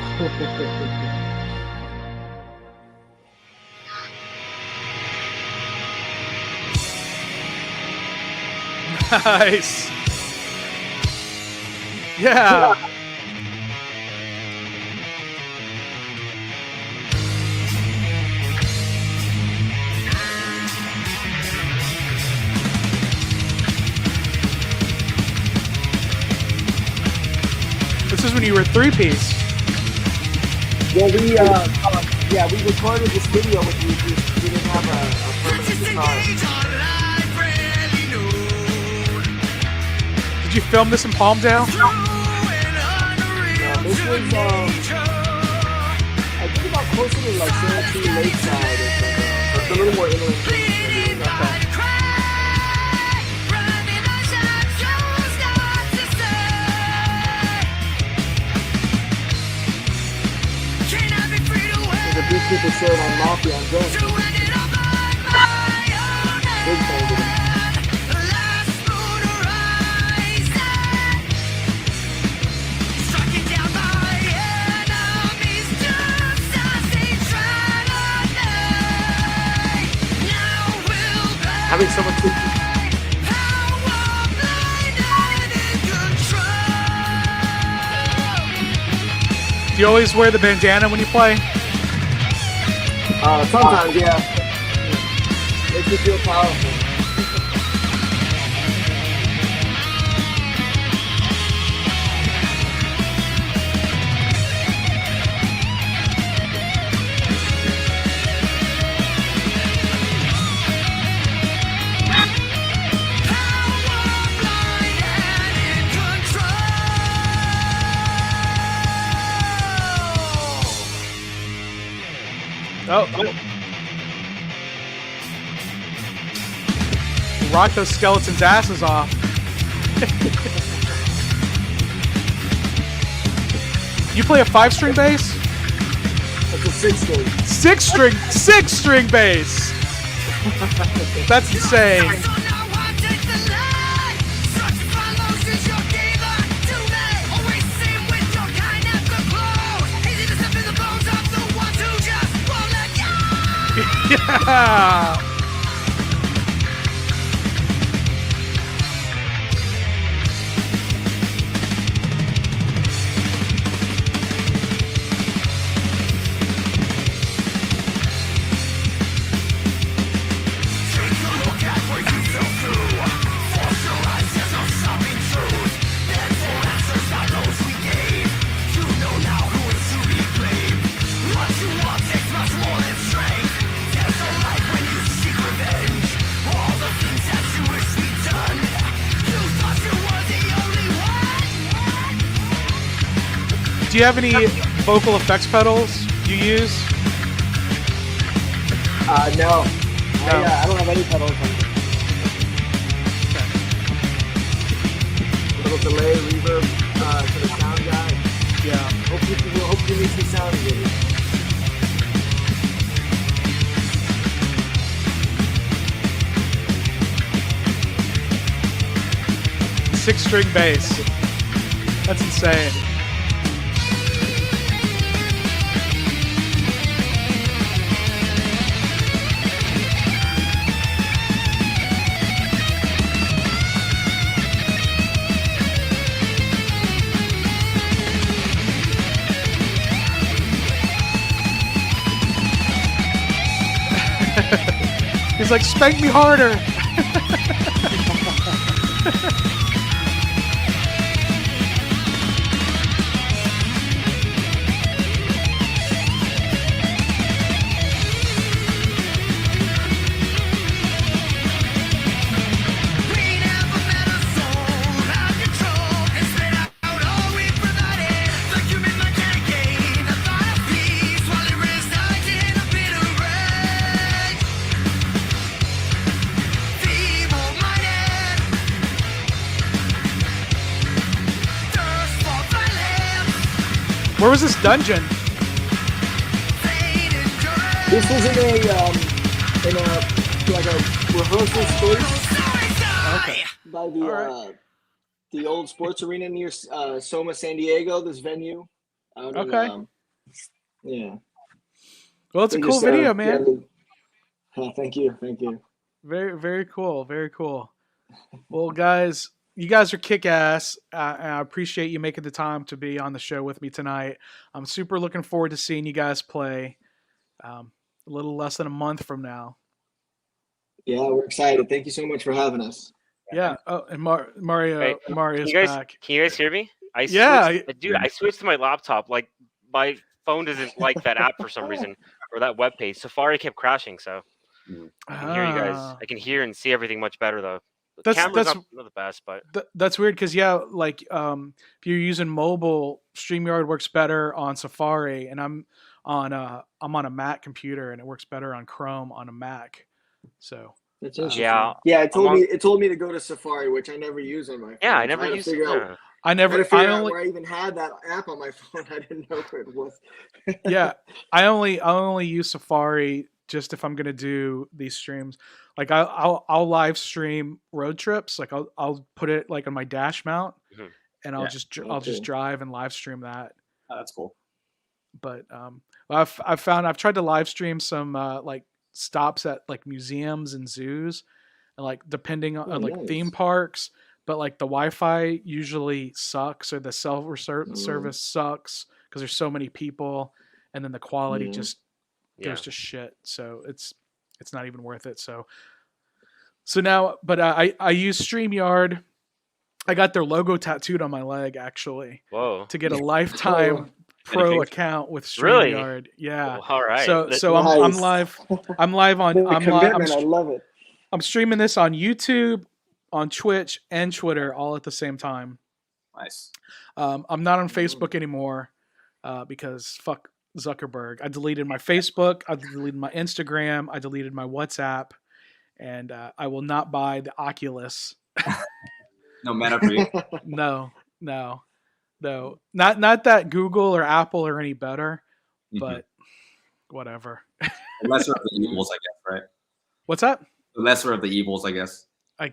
S1: Nice! Yeah! This is when you were 3-piece.
S4: Well, we recorded this video with you. We didn't have a permanent guitar.
S1: Did you film this in Palmdale?
S4: Yeah, this was I think about closer to like Syracuse Lakeside or something. It's a little more inland. These people serve on Mafia and Jones. Big fan of them.
S2: Having so much.
S1: Do you always wear the bandana when you play?
S4: Sometimes, yeah. Makes you feel powerful.
S1: Oh. Rock those skeletons' asses off. You play a 5-string bass?
S4: It's a 6-string.
S1: 6-string bass. That's insane. Yeah. Do you have any vocal effects pedals you use?
S4: No. I don't have any pedals on it. A little delay, reverb for the sound guy.
S1: Yeah.
S4: Hopefully makes me sound good.
S1: 6-string bass. That's insane. He's like, spank me harder. Where was this dungeon?
S4: This was in a rehearsal space.
S1: Okay.
S4: By the old sports arena near Soma, San Diego. This venue.
S1: Okay.
S4: Yeah.
S1: Well, it's a cool video, man.
S4: Thank you.
S1: Very, very cool. Very cool. Well, guys, you guys are kick-ass. And I appreciate you making the time to be on the show with me tonight. I'm super looking forward to seeing you guys play a little less than a month from now.
S4: Yeah, we're excited. Thank you so much for having us.
S1: Yeah. Oh, and Mario's back.
S2: Can you guys hear me? I switched to my laptop. Like, my phone doesn't like that app for some reason, or that web page. Safari kept crashing, so I can hear you guys. I can hear and see everything much better, though. The camera's not the best, but
S1: that's weird because if you're using mobile, StreamYard works better on Safari, and I'm on a Mac computer, and it works better on Chrome on a Mac. So
S4: that's interesting. Yeah. It told me to go to Safari, which I never use on my phone.
S2: Yeah, I never use it.
S1: I
S4: even had that app on my phone. I didn't know where it was.
S1: Yeah, I only use Safari just if I'm gonna do these streams. Like I'll live stream road trips. Like I'll put it like on my dash mount, and I'll just drive and live stream that.
S3: Oh, that's cool.
S1: But I've tried to live stream some like stops at like museums and zoos, and like depending on like theme parks. But like the Wi-Fi usually sucks, or the service sucks because there's so many people, and then the quality just goes to shit. So it's not even worth it. So now, but I use StreamYard. I got their logo tattooed on my leg actually.
S2: Whoa!
S1: To get a lifetime pro account with StreamYard.
S2: Really?
S1: Yeah.
S2: All right.
S1: So
S4: nice.
S1: I'm live. I'm live on.
S4: I love it.
S1: I'm streaming this on YouTube, on Twitch, and Twitter all at the same time.
S3: Nice.
S1: I'm not on Facebook anymore because fuck Zuckerberg. I deleted my Facebook. I deleted my Instagram. I deleted my WhatsApp, and I will not buy the Oculus.
S3: No meta for you.
S1: No. Not that Google or Apple are any better, but whatever.
S3: The lesser of the evils, I guess, right?
S1: What's that?
S3: The lesser of the evils, I guess.
S1: I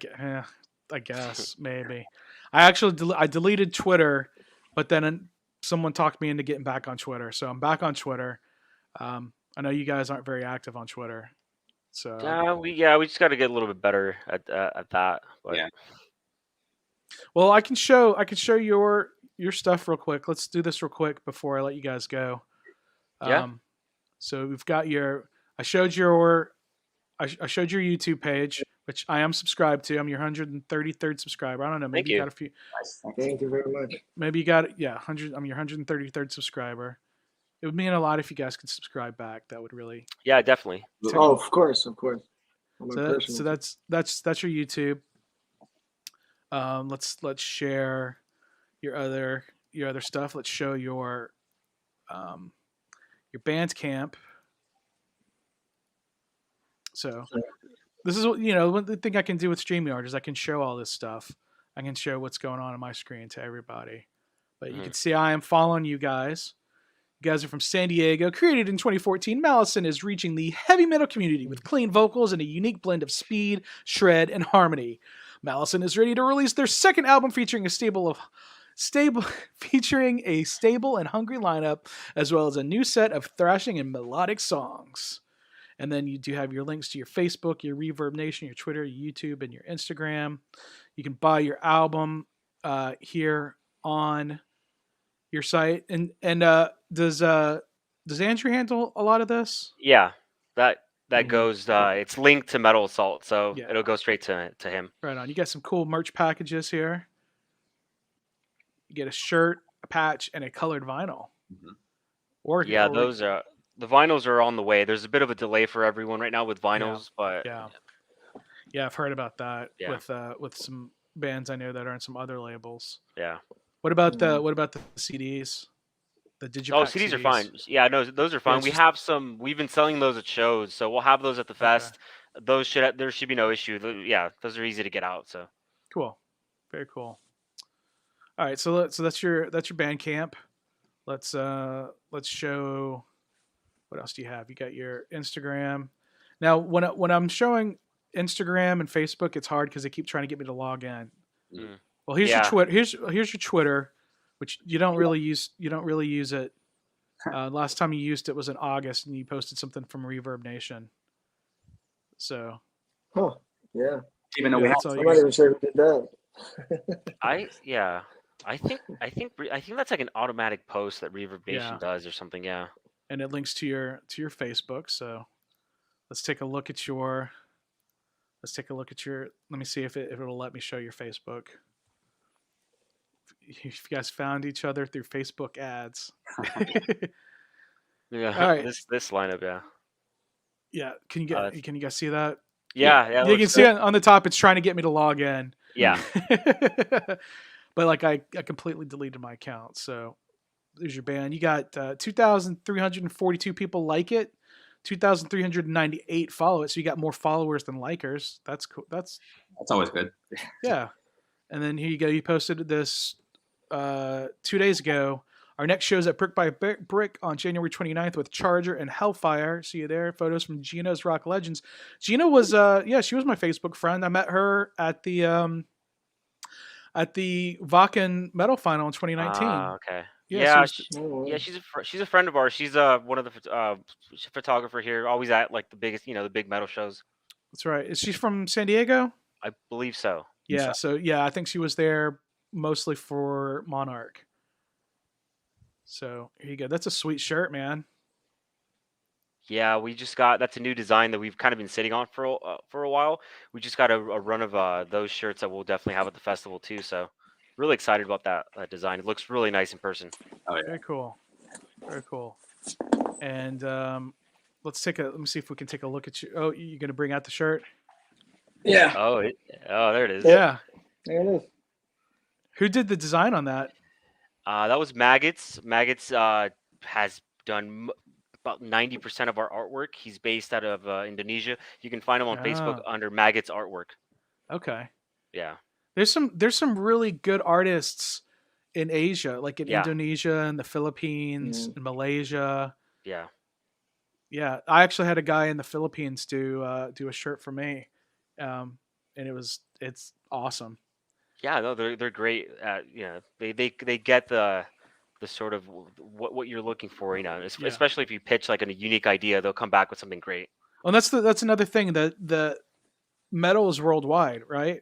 S1: guess maybe. I actually I deleted Twitter, but then someone talked me into getting back on Twitter, so I'm back on Twitter. I know you guys aren't very active on Twitter, so
S5: we just got to get a little bit better at that. But.
S3: Yeah.
S1: Well, I can show your stuff real quick. Let's do this real quick before I let you guys go.
S5: Yeah.
S1: So we've got I showed your YouTube page, which I am subscribed to. I'm your 133rd subscriber. I don't know. Maybe you got a few.
S4: Thank you very much.
S1: Maybe you got it. Yeah, 100. I'm your 133rd subscriber. It would mean a lot if you guys could subscribe back. That would really.
S5: Yeah, definitely.
S4: Oh, of course.
S1: So that's your YouTube. Let's share your other stuff. Let's show your Bandcamp. So this is one thing I can do with StreamYard is I can show all this stuff. I can show what's going on my screen to everybody. But you can see I am following you guys. You guys are from San Diego. Created in 2014, Malison is reaching the heavy metal community with clean vocals and a unique blend of speed, shred, and harmony. Malison is ready to release their second album featuring a stable and hungry lineup, as well as a new set of thrashing and melodic songs. And then you do have your links to your Facebook, your Reverb Nation, your Twitter, your YouTube, and your Instagram. You can buy your album here on your site. And does Andrew handle a lot of this?
S5: Yeah, that goes. It's linked to Metal Assault, so
S1: Yeah.
S5: it'll go straight to him.
S1: Right on. You got some cool merch packages here. You get a shirt, a patch, and a colored vinyl.
S5: Mm-hmm. Those are. The vinyls are on the way. There's a bit of a delay for everyone right now with vinyls, but
S1: yeah, I've heard about that with some bands I know that are on some other labels.
S5: Yeah.
S1: What about the CDs? The Digipack
S5: CDs are fine. Yeah, no, those are fine. We've been selling those at shows, so we'll have those at the fest. Okay. There should be no issue. Yeah, those are easy to get out. So
S1: cool, very cool. All right, so that's your Bandcamp. Let's show. What else do you have? You got your Instagram. Now, when I'm showing Instagram and Facebook, it's hard because they keep trying to get me to log in.
S5: Mm.
S1: Well, here's your Twitter. Here's your Twitter, which you don't really use. You don't really use it. Last time you used it was in August, and you posted something from Reverb Nation. So.
S4: Oh yeah.
S3: Even though
S4: I'm not even sure who did that.
S5: I think that's like an automatic post that Reverb Nation does or something. Yeah.
S1: And it links to your Facebook. So let's take a look at your. Let me see if it'll let me show your Facebook. If you guys found each other through Facebook ads.
S5: Yeah.
S1: All right.
S5: This lineup, yeah.
S1: Yeah. Can you guys see that?
S5: Yeah.
S1: You can see it on the top. It's trying to get me to log in.
S5: Yeah.
S1: But like I completely deleted my account. So there's your band. You got 2,342 people like it. 2,398 follow it. So you got more followers than likers. That's cool. That's
S3: always good.
S1: Yeah. And then here you go. You posted this 2 days ago. Our next show is at Brick by Brick on January 29th with Charger and Hellfire. See you there. Photos from Gina's Rock Legends. Gina was, she was my Facebook friend. I met her at the Vakken Metal Final in 2019.
S5: Okay.
S1: Yeah,
S5: she's a friend of ours. She's one of the photographer here. Always at like the biggest, the big metal shows.
S1: That's right. Is she from San Diego?
S5: I believe so.
S1: Yeah. So I think she was there mostly for Monarch. So here you go. That's a sweet shirt, man.
S5: Yeah, we just got. That's a new design that we've kind of been sitting on for a while. We just got a run of those shirts that we'll definitely have at the festival too. So really excited about that design. It looks really nice in person.
S3: Oh yeah.
S1: Very cool. Very cool. And let me see if we can take a look at you. Oh, you're gonna bring out the shirt?
S4: Yeah.
S5: Oh, there it is.
S1: Yeah.
S4: There it is.
S1: Who did the design on that?
S5: That was Maggots. Maggots has done about 90% of our artwork. He's based out of Indonesia. You can find him on Facebook under Maggots Artwork.
S1: Okay.
S5: Yeah.
S1: There's some really good artists in Asia, like in Indonesia and the Philippines and Malaysia.
S5: Yeah.
S1: Yeah, I actually had a guy in the Philippines do a shirt for me, and it's awesome.
S5: Yeah, no, they're great. They get the sort of what you're looking for. Especially if you pitch like a unique idea, they'll come back with something great.
S1: Well, that's another thing that the metal is worldwide, right?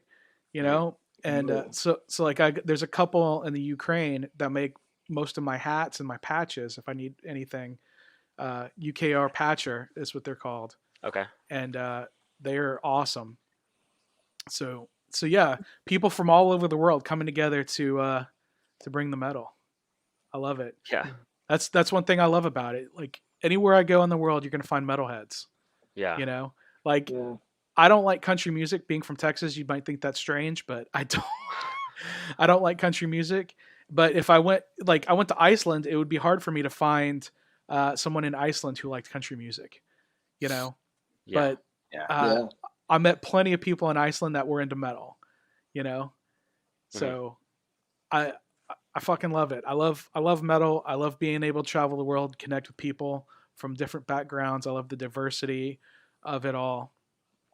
S1: And so like there's a couple in the Ukraine that make most of my hats and my patches if I need anything. UKR Patcher is what they're called.
S5: Okay.
S1: And they're awesome. So yeah, people from all over the world coming together to bring the metal. I love it.
S5: Yeah.
S1: That's one thing I love about it. Like anywhere I go in the world, you're gonna find metalheads.
S5: Yeah.
S1: I don't like country music. Being from Texas, you might think that's strange, but I don't. I don't like country music. But if I went to Iceland, it would be hard for me to find someone in Iceland who liked country music,
S5: Yeah.
S1: But I met plenty of people in Iceland that were into metal, So I fucking love it. I love metal. I love being able to travel the world, connect with people from different backgrounds. I love the diversity of it all.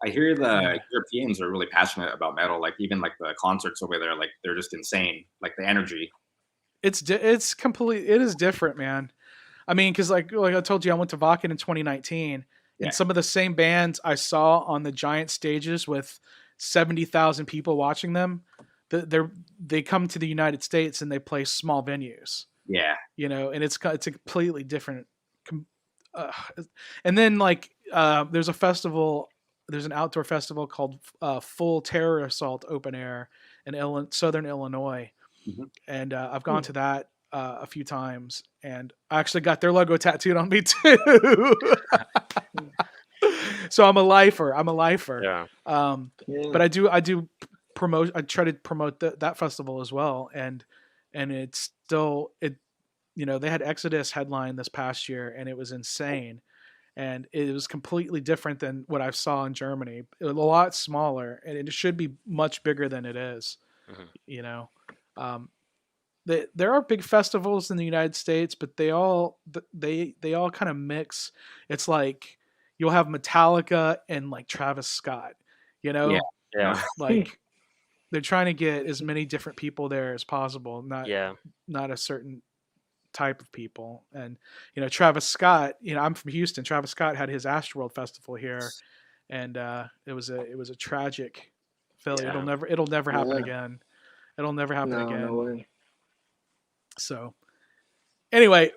S3: I hear the Europeans are really passionate about metal. Like even like the concerts over there, like they're just insane. Like the energy.
S1: It is different, man. I mean, because like I told you, I went to Wacken in 2019, and some of the same bands I saw on the giant stages with 70,000 people watching them, they come to the United States and they play small venues.
S3: Yeah,
S1: and it's a completely different. And then there's a festival. There's an outdoor festival called Full Terror Assault Open Air in Southern Illinois, and I've gone to that a few times, and I actually got their logo tattooed on me too. So I'm a lifer.
S5: Yeah.
S1: But I do promote. I try to promote that festival as well, and it's still they had Exodus headline this past year, and it was insane. And it was completely different than what I saw in Germany. It was a lot smaller, and it should be much bigger than it is. There are big festivals in the United States, but they all kind of mix. It's like you'll have Metallica and like Travis Scott,
S5: Yeah.
S1: Like they're trying to get as many different people there as possible, not a certain type of people. And Travis Scott, I'm from Houston. Travis Scott had his Astroworld festival here, and it was a tragic failure. It'll never happen again. It'll never happen again.
S4: No way.
S1: So anyway,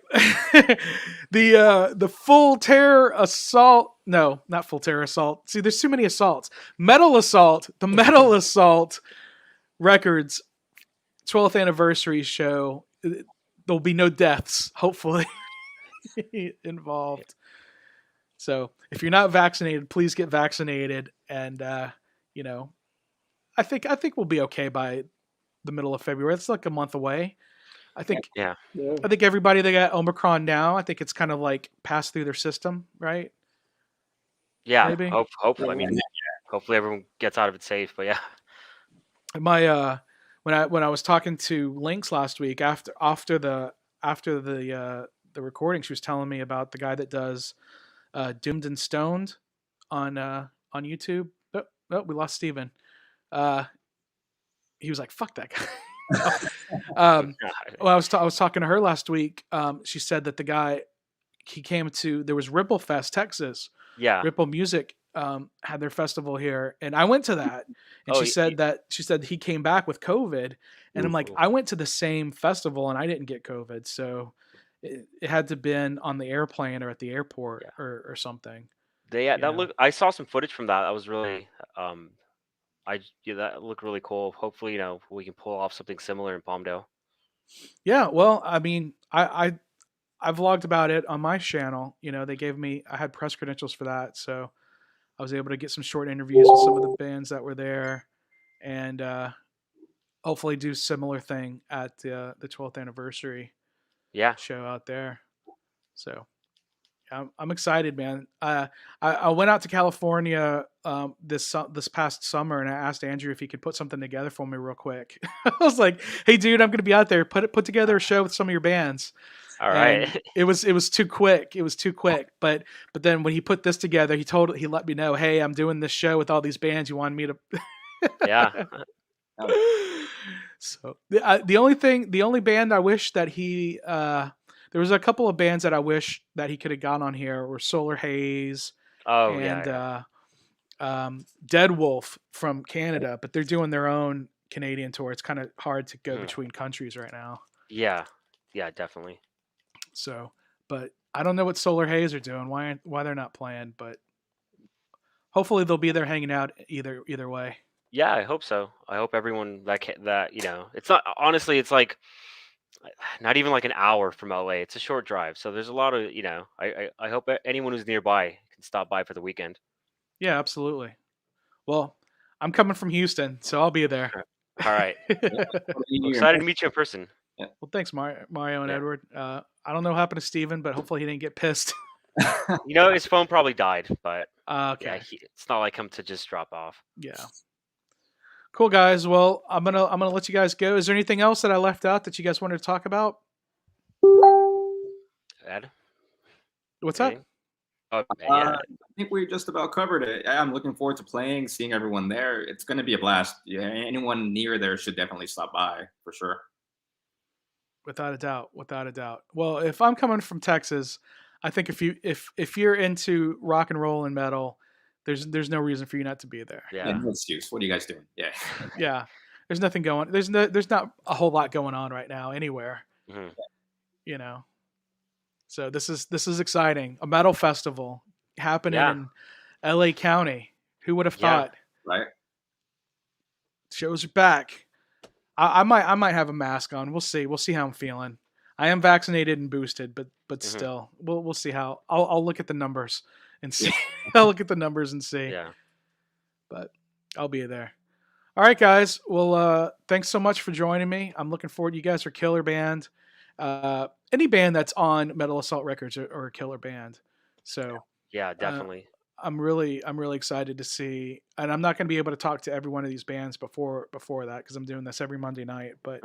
S1: the Full Terror Assault, no, not Full Terror Assault. See, there's too many assaults. Metal Assault, the Metal Assault Records 12th anniversary show. There'll be no deaths, hopefully, involved. So if you're not vaccinated, please get vaccinated. And, I think we'll be okay by the middle of February. It's like a month away. I think everybody that got Omicron now, I think it's kind of like passed through their system, right?
S5: Yeah.
S1: Maybe.
S5: Hopefully. I mean, hopefully everyone gets out of it safe, but yeah.
S1: My, when I was talking to Lynx last week after the recording, she was telling me about the guy that does Doomed and Stoned on YouTube. Oh, we lost Steven. He was like, "Fuck that guy." Well, I was talking to her last week. She said that the guy he came to, there was Ripple Fest, Texas.
S5: Yeah.
S1: Ripple Music had their festival here, and I went to that. And she said he came back with COVID, and I'm like, I went to the same festival and I didn't get COVID, so it had to been on the airplane or at the airport or something.
S5: I saw some footage from that. That was really that looked really cool. Hopefully, we can pull off something similar in Palmdale.
S1: Yeah, well, I mean, I vlogged about it on my channel. I had press credentials for that, so I was able to get some short interviews with some of the bands that were there, and hopefully do similar thing at the 12th anniversary show out there. So I'm excited, man. I went out to California this past summer, and I asked Andrew if he could put something together for me real quick. I was like, "Hey, dude, I'm gonna be out there. Put together a show with some of your bands."
S5: All
S1: And
S5: right.
S1: it was too quick. It was too quick. But then when he put this together, he let me know, "Hey, I'm doing this show with all these bands. You wanted me to."
S5: Yeah.
S1: So the only band I wish that he there was a couple of bands that I wish that he could have gone on here were Solar Haze
S5: Oh
S1: and
S5: yeah.
S1: Dead Wolf from Canada, but they're doing their own Canadian tour. It's kind of hard to go
S5: Mhm.
S1: between countries right now.
S5: Yeah. Yeah. Definitely.
S1: So, but I don't know what Solar Haze are doing. Why they're not playing? But hopefully they'll be there hanging out either way.
S5: Yeah, I hope so. I hope everyone that it's not honestly. It's like not even like an hour from LA. It's a short drive, so there's a lot of I hope anyone who's nearby can stop by for the weekend.
S1: Yeah, absolutely. Well, I'm coming from Houston, so I'll be there.
S5: All right.
S3: Yeah.
S5: I'm excited to meet you in person.
S1: Well, thanks, Mario and
S5: Yeah.
S1: Edward. I don't know what happened to Steven, but hopefully he didn't get pissed.
S5: His phone probably died, but
S1: Okay.
S5: it's not like him to just drop off.
S1: Yeah. Cool, guys. Well, I'm gonna let you guys go. Is there anything else that I left out that you guys wanted to talk about?
S5: Ed?
S1: What's up?
S5: Anything? Oh, yeah.
S3: I think we just about covered it. I'm looking forward to playing, seeing everyone there. It's going to be a blast. Yeah, anyone near there should definitely stop by for sure.
S1: Without a doubt. Without a doubt. Well, if I'm coming from Texas, I think if you're into rock and roll and metal, there's no reason for you not to be there.
S3: Yeah, no excuse. What are you guys doing? Yeah.
S1: Yeah. There's nothing going. There's not a whole lot going on right now anywhere.
S5: Mhm.
S1: You know. So this is exciting. A metal festival happening in LA County. Who would have thought?
S3: Right.
S1: Shows are back. I might have a mask on. We'll see. We'll see how I'm feeling. I am vaccinated and boosted, but still, we'll see how. I'll look at the numbers and see. I'll look at the numbers and see.
S5: Yeah.
S1: But I'll be there. All right, guys. Well, thanks so much for joining me. I'm looking forward. You guys are killer band. Any band that's on Metal Assault Records are a killer band. So
S5: yeah, definitely.
S1: I'm really excited to see, and I'm not going to be able to talk to every one of these bands before that because I'm doing this every Monday night. But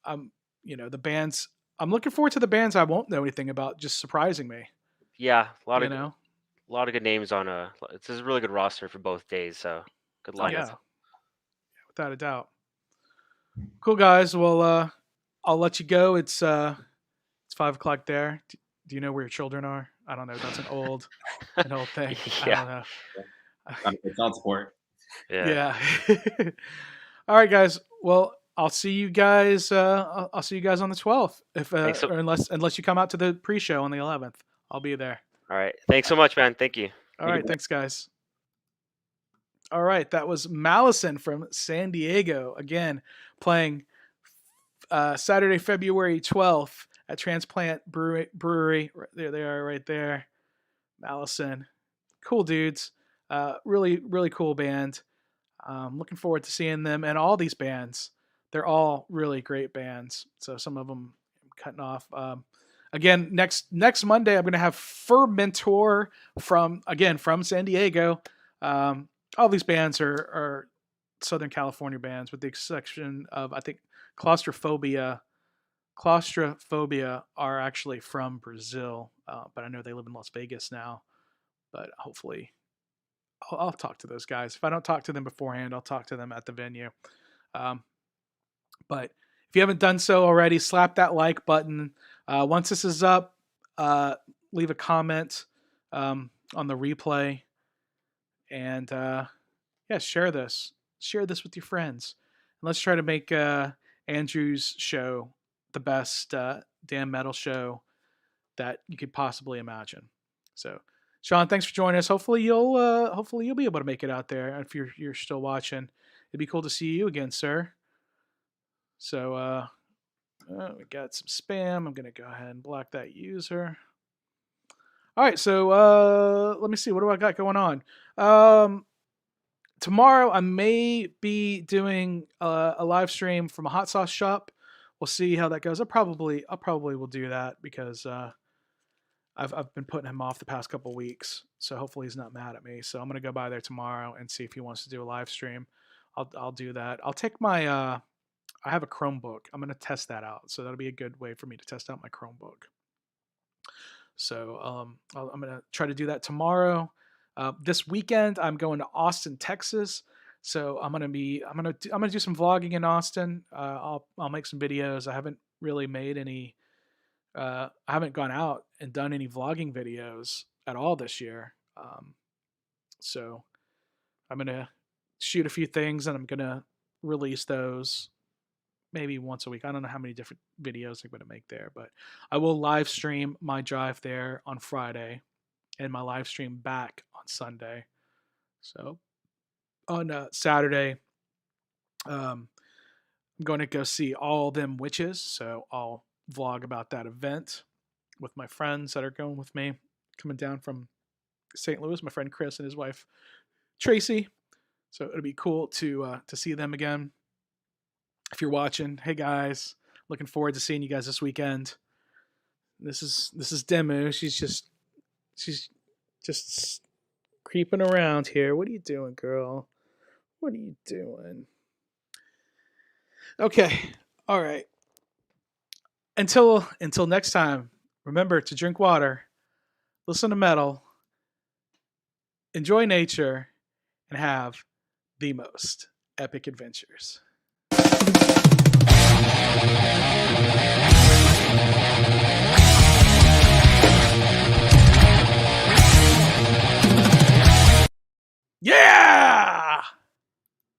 S1: I'm the bands. I'm looking forward to the bands I won't know anything about, just surprising me.
S5: Yeah, a lot of good names on It's a really good roster for both days. So good lineup.
S1: Yeah, without a doubt. Cool, guys. Well, I'll let you go. It's 5:00 there. Do you know where your children are? I don't know. That's an old thing.
S5: Yeah.
S1: I don't know.
S3: It's on support.
S1: Yeah. All right, guys. Well, I'll see you guys. I'll see you guys on the 12th. Or unless you come out to the pre-show on the 11th, I'll be there.
S5: All right. Thanks so much, man. Thank you.
S1: All right. Thanks, guys. All right. That was Malison from San Diego again, playing Saturday, February 12th at Transplant Brewery. There they are, right there. Malison, cool dudes. Really, really cool band. Looking forward to seeing them and all these bands. They're all really great bands. So some of them I'm cutting off. Again, next Monday I'm going to have Fermentor from San Diego. All these bands are Southern California bands, with the exception of, I think, Claustrophobia are actually from Brazil, but I know they live in Las Vegas now. But hopefully I'll talk to those guys. If I don't talk to them beforehand, I'll talk to them at the venue. But if you haven't done so already, slap that like button. Once this is up, leave a comment on the replay. And share this. Share this with your friends. And let's try to make Andrew's show the best damn metal show that you could possibly imagine. So, Sean, thanks for joining us. Hopefully you'll be able to make it out there if you're still watching. It'd be cool to see you again, sir. So we got some spam. I'm gonna go ahead and block that user. All right, so let me see. What do I got going on? Tomorrow I may be doing a live stream from a hot sauce shop we'll see how that goes. I'll probably will do that because I've been putting him off the past couple weeks, so hopefully he's not mad at me. So I'm gonna go by there tomorrow and see if he wants to do a live stream. I'll do that. I'll take my I have a Chromebook. I'm gonna test that out, so that'll be a good way for me to test out my Chromebook. So I'm gonna try to do that tomorrow. This weekend I'm going to Austin, Texas. So I'm gonna do some vlogging in Austin. I'll make some videos. I haven't really made any. I haven't gone out and done any vlogging videos at all this year. So I'm gonna shoot a few things and I'm gonna release those maybe once a week. I don't know how many different videos I'm gonna make there, but I will live stream my drive there on Friday and my live stream back on Sunday. So on Saturday, I'm going to go see All Them Witches. So I'll vlog about that event with my friends that are going with me, coming down from St. Louis. My friend Chris and his wife Tracy. So it'll be cool to see them again. If you're watching, hey guys, looking forward to seeing you guys this weekend. This is Demu. She's just creeping around here. What are you doing, girl? What are you doing? Okay. All right. Until next time, remember to drink water, listen to metal, enjoy nature, and have the most epic adventures.